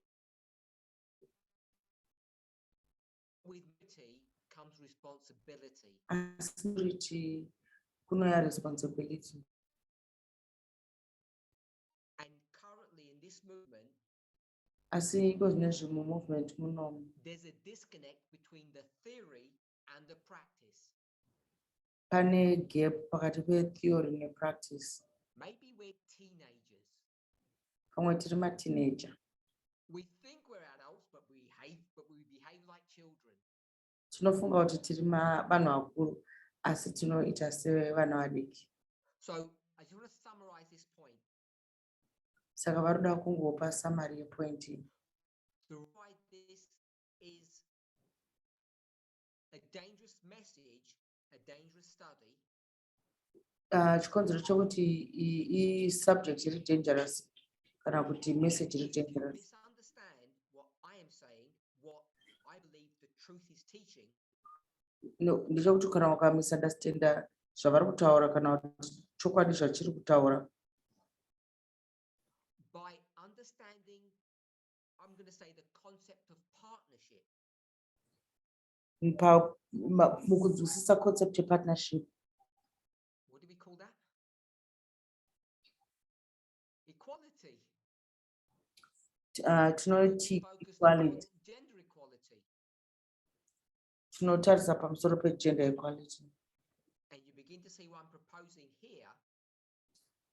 [SPEAKER 1] with maturity comes responsibility.
[SPEAKER 2] Maturity kunouya responsibility.
[SPEAKER 1] And currently in this movement,
[SPEAKER 2] Asi kozvinezvi movement munomu.
[SPEAKER 1] there's a disconnect between the theory and the practice.
[SPEAKER 2] Pane gap pakati pe-theory ne-practice.
[SPEAKER 1] Maybe we're teenagers.
[SPEAKER 2] Pamwe tiri ma-teenager.
[SPEAKER 1] We think we're adults, but we behave like children.
[SPEAKER 2] Tinofunga kuti tiri vanhu vakuru asi tinoita sevana vadiki.
[SPEAKER 1] So I just want to summarize this point.
[SPEAKER 2] Saka varoda kungopa summary yepoint iyi.
[SPEAKER 1] The why this is a dangerous message, a dangerous study.
[SPEAKER 2] Chikonzero chokuti i-subject iri dangerous kana kuti message iri
[SPEAKER 1] If you
[SPEAKER 2] dangerous.
[SPEAKER 1] misunderstand what I am saying, what I believe the truth is teaching,
[SPEAKER 2] Ndechekuti kana ukamisunderstanda zvavari kutaura kana kuti chokwadi zvachiri kutaura.
[SPEAKER 1] by understanding, I'm going to say the concept of partnership.
[SPEAKER 2] Mukunzwisisa concept yepartnership.
[SPEAKER 1] What do we call that? Equality.
[SPEAKER 2] Tinoti
[SPEAKER 1] Focused
[SPEAKER 2] equality.
[SPEAKER 1] on gender equality.
[SPEAKER 2] Tinotarisa pamusoro pe-gender equality.
[SPEAKER 1] And you begin to see what I'm proposing here.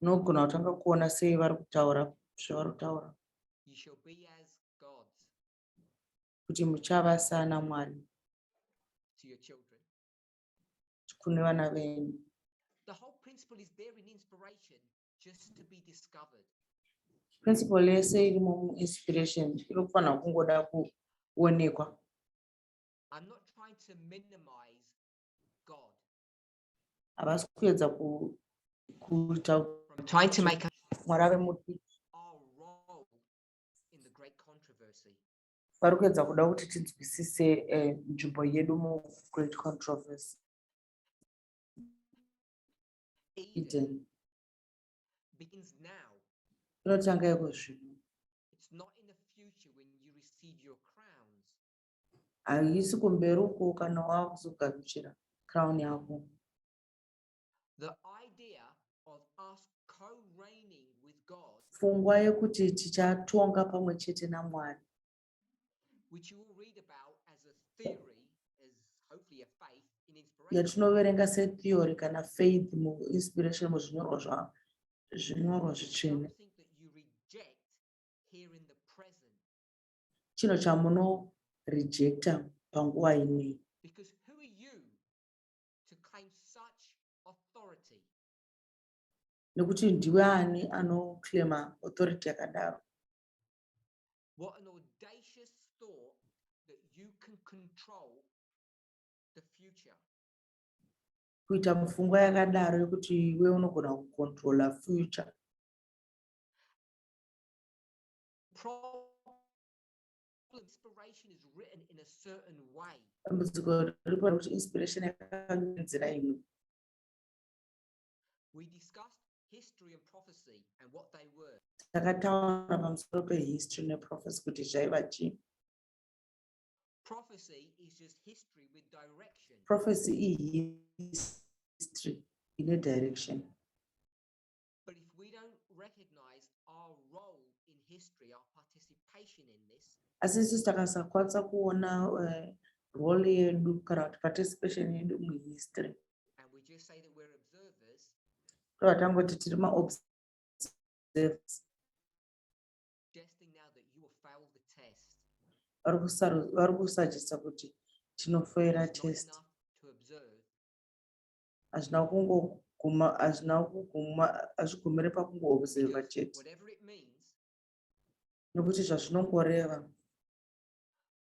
[SPEAKER 2] Nogona kutanga kuona sei vari kutaura zvavari kutaura
[SPEAKER 1] You shall be as gods
[SPEAKER 2] kuti muchava sana Mwari
[SPEAKER 1] to your children.
[SPEAKER 2] kune vana venyu.
[SPEAKER 1] The whole principle is there in inspiration just to be discovered.
[SPEAKER 2] Principle yese irimo mu-inspiration iri kufanira kungoda kuonekwa.
[SPEAKER 1] I'm not trying to minimize God.
[SPEAKER 2] Havasi kuedza kuita
[SPEAKER 1] I'm trying to make
[SPEAKER 2] Mwari ave muti.
[SPEAKER 1] our role in the great controversy.
[SPEAKER 2] Vari kuedza kuda kuti tinzwisise nzvimbo yedu mu-great controversy.
[SPEAKER 1] Eden begins now.
[SPEAKER 2] Inotanga iko zvino.
[SPEAKER 1] It's not in the future when you receive your crowns.
[SPEAKER 2] Haisi kumberi uko kana wakuzogamuchira crown yako.
[SPEAKER 1] The idea of us co-reigning with God,
[SPEAKER 2] Pfungwa yekuti tichatonga pamwe chete naMwari,
[SPEAKER 1] which you will read about as a theory, as hopefully a faith in inspiration,
[SPEAKER 2] yatinoverenga se-theory kana faith mu-inspiration muzvinyorwa zvitsvene.
[SPEAKER 1] something that you reject here in the present.
[SPEAKER 2] Chinhu chamuno rejecta panguva inei.
[SPEAKER 1] Because who are you to claim such authority?
[SPEAKER 2] Nekuti ndiwe ani anoclaima authority yakadaro.
[SPEAKER 1] What an audacious thought that you can control the future.
[SPEAKER 2] Kuita mufungwa yakadaro yekuti iwe unogona kucontrola future.
[SPEAKER 1] Inspiration is written in a certain way.
[SPEAKER 2] Dambudziko riripo kuti inspiration yakangenzera imwe.
[SPEAKER 1] We discussed history and prophecy and what they were.
[SPEAKER 2] Takataura pamusoro pehistory neprophecy kuti zvaiva chii.
[SPEAKER 1] Prophecy is just history with direction.
[SPEAKER 2] Prophecy history ine direction.
[SPEAKER 1] But if we don't recognize our role in history, our participation in this,
[SPEAKER 2] Asi sisi takasakwanisa kuona role yedu kana kuti participation yedu muhistory.
[SPEAKER 1] and we just say that we're observers,
[SPEAKER 2] Totangoti tiri ma-observers.
[SPEAKER 1] suggesting now that you will fail the test.
[SPEAKER 2] Vari kusagesta kuti tinofoira
[SPEAKER 1] It's not
[SPEAKER 2] test.
[SPEAKER 1] enough to observe.
[SPEAKER 2] Hazvina hazvigumiri pakungoobserva
[SPEAKER 1] Because
[SPEAKER 2] chete.
[SPEAKER 1] whatever it means,
[SPEAKER 2] Nokuti zvazvinongoreva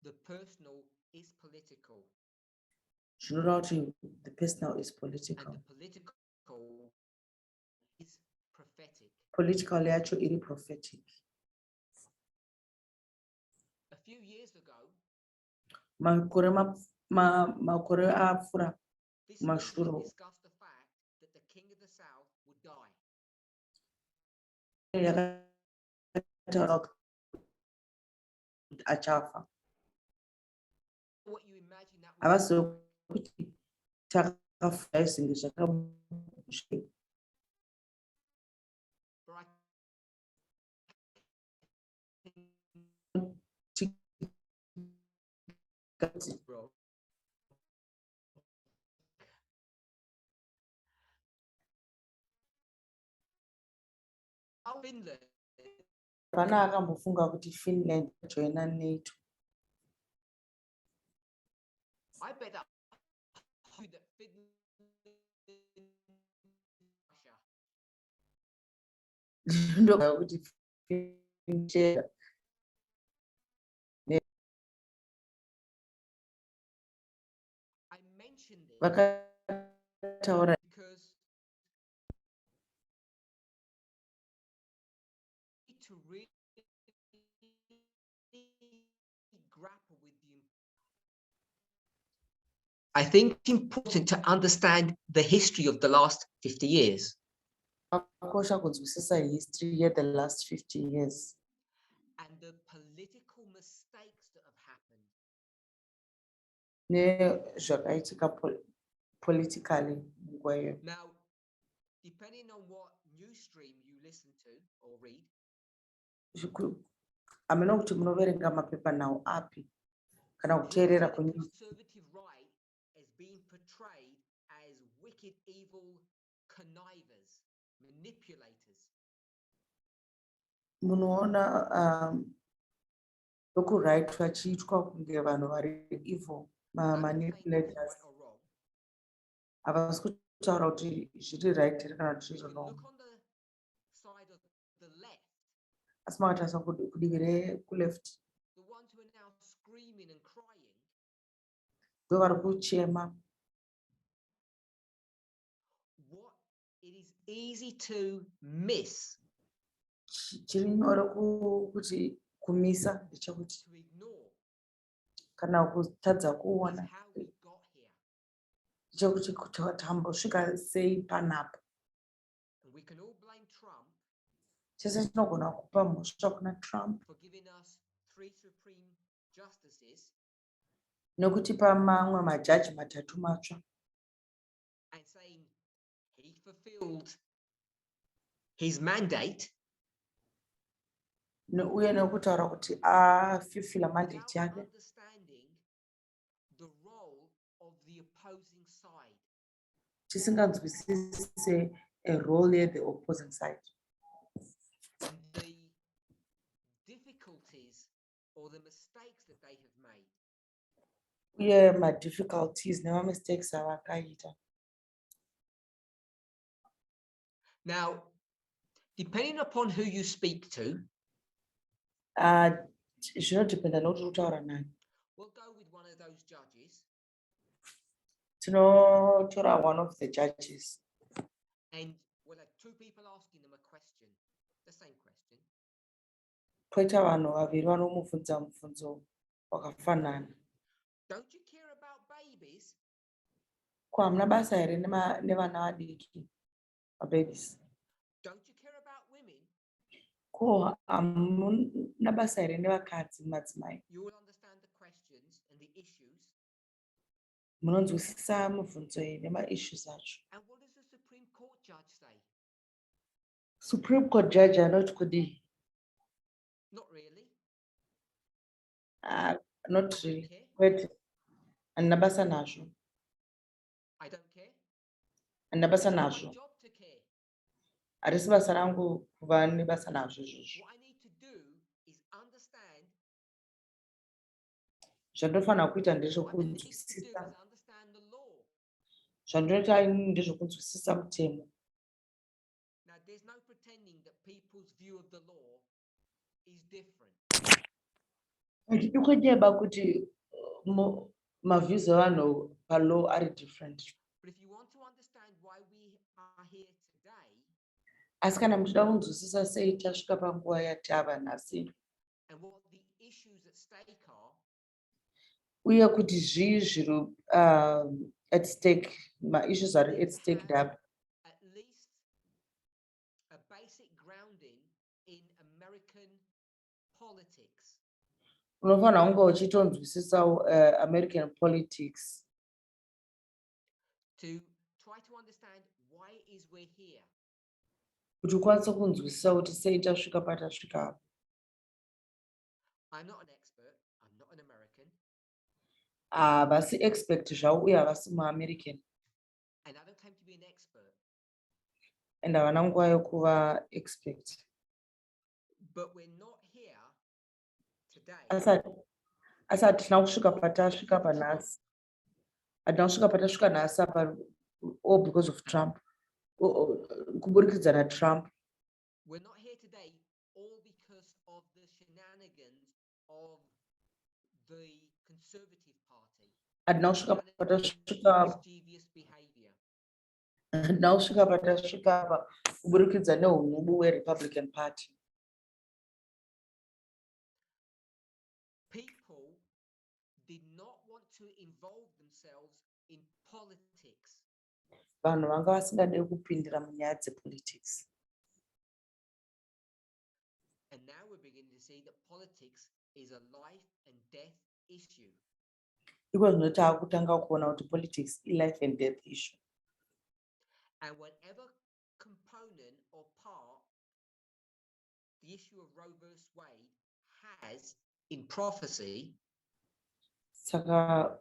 [SPEAKER 1] the personal is political,
[SPEAKER 2] zvinoreva kuti the personal is
[SPEAKER 1] and
[SPEAKER 2] political.
[SPEAKER 1] the political is prophetic.
[SPEAKER 2] Political yacho iri prophetic.
[SPEAKER 1] A few years ago,
[SPEAKER 2] Makore apfuura
[SPEAKER 1] this meeting
[SPEAKER 2] Mashuro.
[SPEAKER 1] discussed the fact that the king of the south would die.
[SPEAKER 2] yakataura kuti achafa.
[SPEAKER 1] What you imagine that would
[SPEAKER 2] Havazivi kuti takafunga zvinhu zvakabushei.
[SPEAKER 1] but I bro. Finland,
[SPEAKER 2] Pana akambofunga kuti Finland joina NATO.
[SPEAKER 1] I bet that Finland, Russia.
[SPEAKER 2] Ndokuti Finland
[SPEAKER 1] I mentioned this
[SPEAKER 2] vakataura
[SPEAKER 1] because to really grapple with the. I think it's important to understand the history of the last 50 years.
[SPEAKER 2] Kosha kunzwisisa history ye the last 50 years.
[SPEAKER 1] And the political mistakes that have happened.
[SPEAKER 2] Zvakaitika politically.
[SPEAKER 1] Now, depending on what news stream you listen to or read,
[SPEAKER 2] hamena kuti munoverenga mapepanhau api kana
[SPEAKER 1] the
[SPEAKER 2] kuteerera kunews.
[SPEAKER 1] conservative right is being portrayed as wicked, evil connivers, manipulators.
[SPEAKER 2] Munoona vekuright vachiitwa kunge vanhu vari evil, manipulators. Havasi kutaura kuti zviri right here kana kuti zviri wrong.
[SPEAKER 1] Look on the side of the left.
[SPEAKER 2] Asi makatarisa kudivi rekuleft,
[SPEAKER 1] The ones who are now screaming and crying.
[SPEAKER 2] ndovari kuchema.
[SPEAKER 1] What it is easy to miss.
[SPEAKER 2] Chiri nyore kuti kumisa ndechekuti
[SPEAKER 1] To ignore.
[SPEAKER 2] kana kutadza
[SPEAKER 1] Is
[SPEAKER 2] kuona
[SPEAKER 1] how we got here.
[SPEAKER 2] ndechekuti tambosvika sei panapa.
[SPEAKER 1] And we can all blame Trump.
[SPEAKER 2] Chese tinogona kupa mhosva kuna Trump
[SPEAKER 1] For giving us 3 supreme justices.
[SPEAKER 2] nekutipa mamwe majaji matatu matsva.
[SPEAKER 1] And saying he fulfilled his mandate.
[SPEAKER 2] Uye nekutaura kuti afifila
[SPEAKER 1] Without
[SPEAKER 2] mandate yake
[SPEAKER 1] understanding the role of the opposing side.
[SPEAKER 2] tisinganzwisise a role ye the opposing side.
[SPEAKER 1] And the difficulties or the mistakes that they have made.
[SPEAKER 2] Uye ma-difficulties nema-mistakes avakaita.
[SPEAKER 1] Now, depending upon who you speak to,
[SPEAKER 2] Zvinodependa nokuti utaura nani.
[SPEAKER 1] we'll go with one of those judges.
[SPEAKER 2] Tinotora one of the judges.
[SPEAKER 1] And we'll have 2 people asking them a question, the same question.
[SPEAKER 2] Poita vanhu vaviri vanomubvunza mubvunzo wakafanana.
[SPEAKER 1] Don't you care about babies?
[SPEAKER 2] Ko hamuna basa here nevana vadiki, mababies?
[SPEAKER 1] Don't you care about women?
[SPEAKER 2] Ko hamuna basa here nevakadzi, madzimai?
[SPEAKER 1] You will understand the questions and the issues.
[SPEAKER 2] Munonzwisisa mubvunzo iyi nema-issues acho.
[SPEAKER 1] And what does the Supreme Court judge say?
[SPEAKER 2] Supreme Court judge anoti kudii?
[SPEAKER 1] Not really.
[SPEAKER 2] Not
[SPEAKER 1] I don't
[SPEAKER 2] really.
[SPEAKER 1] care.
[SPEAKER 2] Kwete, handina basa nazvo.
[SPEAKER 1] I don't care.
[SPEAKER 2] Handina basa
[SPEAKER 1] It's not my
[SPEAKER 2] nazvo.
[SPEAKER 1] job to care.
[SPEAKER 2] Harisi basa rangu kuva nebasa nazvo izvozvo.
[SPEAKER 1] What I need to do is understand
[SPEAKER 2] Zvandofanira kuita
[SPEAKER 1] What I need to do
[SPEAKER 2] ndezvekunzwisisa.
[SPEAKER 1] is understand the law.
[SPEAKER 2] Zvandinoita inini ndezvekunzwisisa mutemo.
[SPEAKER 1] Now, there's no pretending that people's view of the law is different.
[SPEAKER 2] Handidi kunyeba kuti maviews evanhu palaw are different.
[SPEAKER 1] But if you want to understand why we are here today
[SPEAKER 2] Asi kana muchida kunzwisisa sei tasvika panguva yatava nhasi,
[SPEAKER 1] and what the issues at stake are,
[SPEAKER 2] uye kuti zvii zviri at stake, maissues ari
[SPEAKER 1] you
[SPEAKER 2] at stake
[SPEAKER 1] have
[SPEAKER 2] ndapa,
[SPEAKER 1] at least a basic grounding in American politics.
[SPEAKER 2] unofanira kunge uchitonzwisisawo American politics
[SPEAKER 1] To try to understand why it is we're here.
[SPEAKER 2] kuti ukwanise kunzwisisa kuti sei tasvika patasvika apa.
[SPEAKER 1] I'm not an expert, I'm not an American,
[SPEAKER 2] Havasi expert zvavo uye havasi muamerican,
[SPEAKER 1] and I don't claim to be an expert,
[SPEAKER 2] and havana nguva yokuva expert.
[SPEAKER 1] but we're not here today.
[SPEAKER 2] Asi hatina kusvika patasvika panhasi, hatina kusvika patasvika nhasi apa all because of Trump, kuburikidza naTrump.
[SPEAKER 1] We're not here today all because of the shenanigans of the Conservative Party.
[SPEAKER 2] Hatina kusvika
[SPEAKER 1] Shenanigans,
[SPEAKER 2] patasvika
[SPEAKER 1] mischievous behavior.
[SPEAKER 2] hatina kusvika patasvika apa kuburikidza neunhubu hweRepublican Party.
[SPEAKER 1] People did not want to involve themselves in politics.
[SPEAKER 2] Vanhu vanga vasingade kupindira munyaya dzepolitics.
[SPEAKER 1] And now we're beginning to see that politics is a life and death issue.
[SPEAKER 2] Iko zvino taakutanga kuona kuti politics i-life and death issue.
[SPEAKER 1] And whatever component or part the issue of Roe versus Wade has in prophecy,
[SPEAKER 2] Saka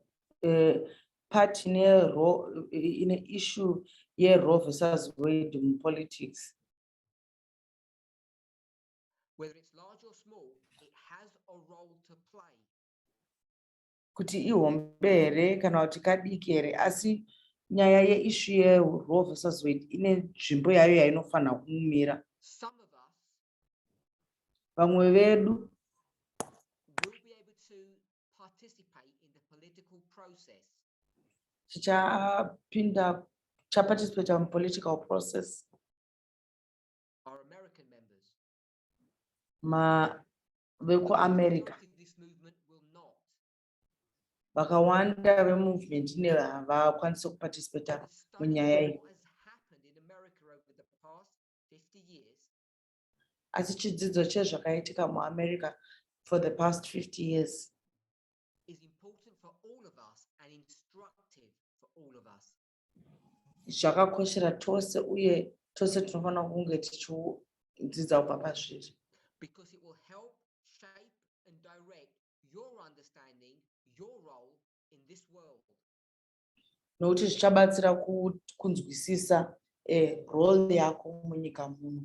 [SPEAKER 2] part ine issue ye-Roe versus Wade mupolitics,
[SPEAKER 1] whether it's large or small, it has a role to play.
[SPEAKER 2] kuti ihombe here kana kuti kadiki here, asi nyaya yeissue ye-Roe versus Wade ine nzvimbo yayo yainofanira kumira.
[SPEAKER 1] Some of us
[SPEAKER 2] Vamwe vedu
[SPEAKER 1] will be able to participate in the political process.
[SPEAKER 2] chaparticipate mupolitical process.
[SPEAKER 1] Our American members.
[SPEAKER 2] VekuAmerica
[SPEAKER 1] Majority of this movement will not.
[SPEAKER 2] vakawanda vemovement ine havakwanisi kuparticipate
[SPEAKER 1] The study
[SPEAKER 2] munyaya
[SPEAKER 1] of
[SPEAKER 2] iyi.
[SPEAKER 1] what has happened in America over the past 50 years
[SPEAKER 2] Asi chidzidzo chezvakaitika muAmerica for the past 50 years
[SPEAKER 1] is important for all of us and instructive for all of us.
[SPEAKER 2] zvakakoshera tose uye tose tinofanira kunge tichidzidza kubva pazviri,
[SPEAKER 1] Because it will help shape and direct your understanding, your role in this world.
[SPEAKER 2] nokuti zvichabatsira kunzwisisa role yako munyika muno.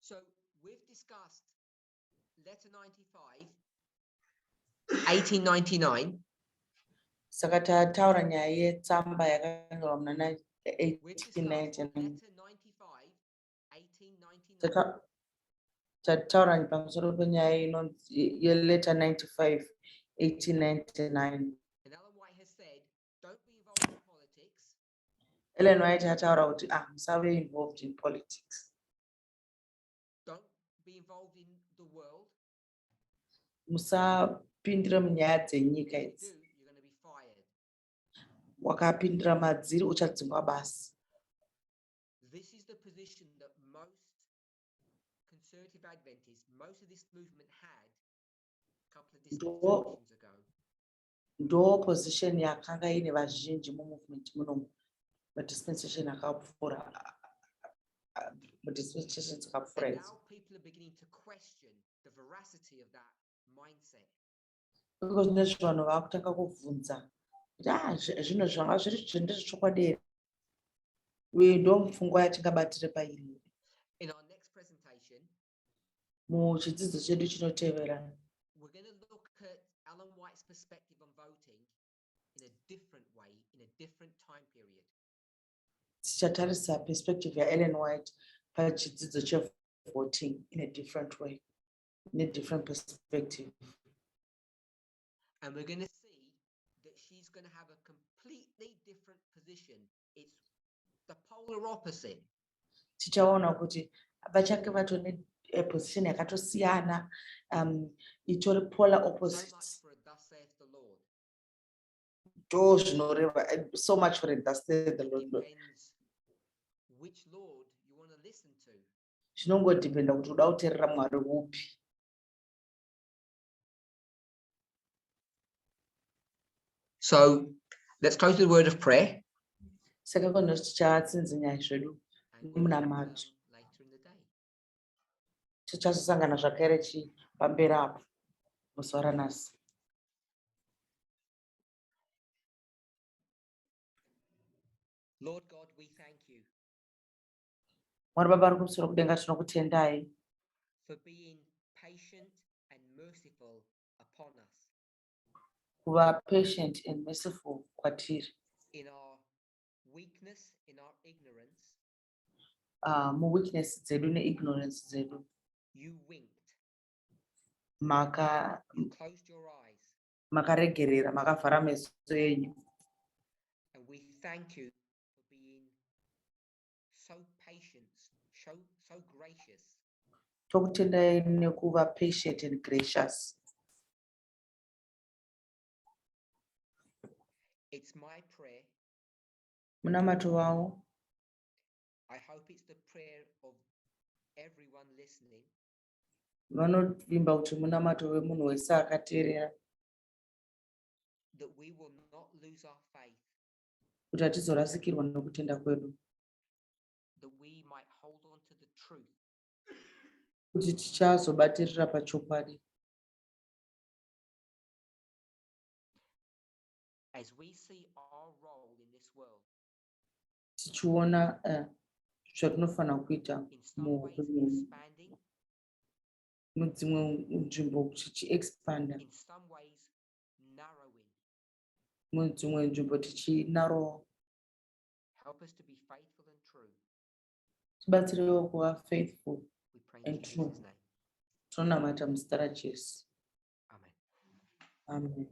[SPEAKER 1] So we've discussed letter 95, 1899.
[SPEAKER 2] Saka tataura nyaya yetsamba yakanyorwa muna
[SPEAKER 1] We've discussed letter
[SPEAKER 2] 1899.
[SPEAKER 1] 95, 1899.
[SPEAKER 2] Tataura pamusoro penyaya inonzi yeleta 95 1899.
[SPEAKER 1] And Ellen White has said, don't be involved in politics.
[SPEAKER 2] Ellen White ataura kuti musave involved in politics,
[SPEAKER 1] Don't be involved in the world.
[SPEAKER 2] musapindira munyaya dzenyika
[SPEAKER 1] If you
[SPEAKER 2] idzi.
[SPEAKER 1] do, you're going to be fired.
[SPEAKER 2] Wakapindira madziri uchadzingwa basi.
[SPEAKER 1] This is the position that most conservative Adventists, most of this movement had a couple of dispensations ago.
[SPEAKER 2] Ndo position yakanga ine vazhinji mumovement munomu madispensation akapfuura, madispensation dzakapfuura
[SPEAKER 1] And
[SPEAKER 2] idzi.
[SPEAKER 1] now people are beginning to question the veracity of that mindset.
[SPEAKER 2] Because nezvi vanhu vakutanga kubvunza kuti zvino zvanga zviri ndezvechokwadi here, uye ndo pfungwa yatingabatire pairi.
[SPEAKER 1] In our next presentation,
[SPEAKER 2] muchidzidzo chedu chinotevera.
[SPEAKER 1] We're going to look at Ellen White's perspective on voting in a different way, in a different time period.
[SPEAKER 2] Tichatarisa perspective Ellen White pachidzidzo chevoting in a different way, in a different perspective.
[SPEAKER 1] And we're going to see that she's going to have a completely different position. It's the polar opposite.
[SPEAKER 2] Tichaona kuti vachake vatone position yakatosiyana, itori polar
[SPEAKER 1] So
[SPEAKER 2] opposite.
[SPEAKER 1] much for a thus saith the Lord.
[SPEAKER 2] So much for it, thus saith the Lord.
[SPEAKER 1] Depends which Lord you want to listen to.
[SPEAKER 2] Zvinongodependa kuti uda kuteerera Mwari upi.
[SPEAKER 1] So let's close with a word of prayer.
[SPEAKER 2] Saka kune tichatsinze nyaya zvedu
[SPEAKER 1] And we'll
[SPEAKER 2] nemunamadzo.
[SPEAKER 1] later in the day.
[SPEAKER 2] Tichazosangana zvakare pamberi apo musi waranhasi.
[SPEAKER 1] Lord God, we thank you
[SPEAKER 2] Mwari Baba ari kumusoro kudenga tinokutendai
[SPEAKER 1] for being patient and merciful upon us
[SPEAKER 2] kuva patient and merciful kwatiri
[SPEAKER 1] in our weakness, in our ignorance.
[SPEAKER 2] muweakness dzedu neignorance dzedu.
[SPEAKER 1] You winked,
[SPEAKER 2] Maka
[SPEAKER 1] you closed your eyes,
[SPEAKER 2] makaregerera, makavhara meso enyu.
[SPEAKER 1] and we thank you for being so patient, so gracious.
[SPEAKER 2] Tokutendai nekuva patient and gracious.
[SPEAKER 1] It's my prayer.
[SPEAKER 2] Munamato wavo.
[SPEAKER 1] I hope it's the prayer of everyone listening.
[SPEAKER 2] Vanovimba kuti munamato wemunhu wese akateerera.
[SPEAKER 1] That we will not lose our faith.
[SPEAKER 2] Kuti hatizorasikirwa nokutenda kwedu.
[SPEAKER 1] That we might hold on to the truth.
[SPEAKER 2] Kuti tichazobatirira pachokwadi.
[SPEAKER 1] As we see our role in this world.
[SPEAKER 2] Tichiona zvatinofanira kuita
[SPEAKER 1] muupenyu.
[SPEAKER 2] Mudzimwe nzvimbo tichiexpanda.
[SPEAKER 1] In some ways narrowing.
[SPEAKER 2] Mudzimwe nzvimbo tichinarrowa.
[SPEAKER 1] Help us to be faithful and true.
[SPEAKER 2] Tibatsirewo kuva faithful and
[SPEAKER 1] true.
[SPEAKER 2] Tonamata muzita raJesu.
[SPEAKER 1] Amen.
[SPEAKER 2] Amen.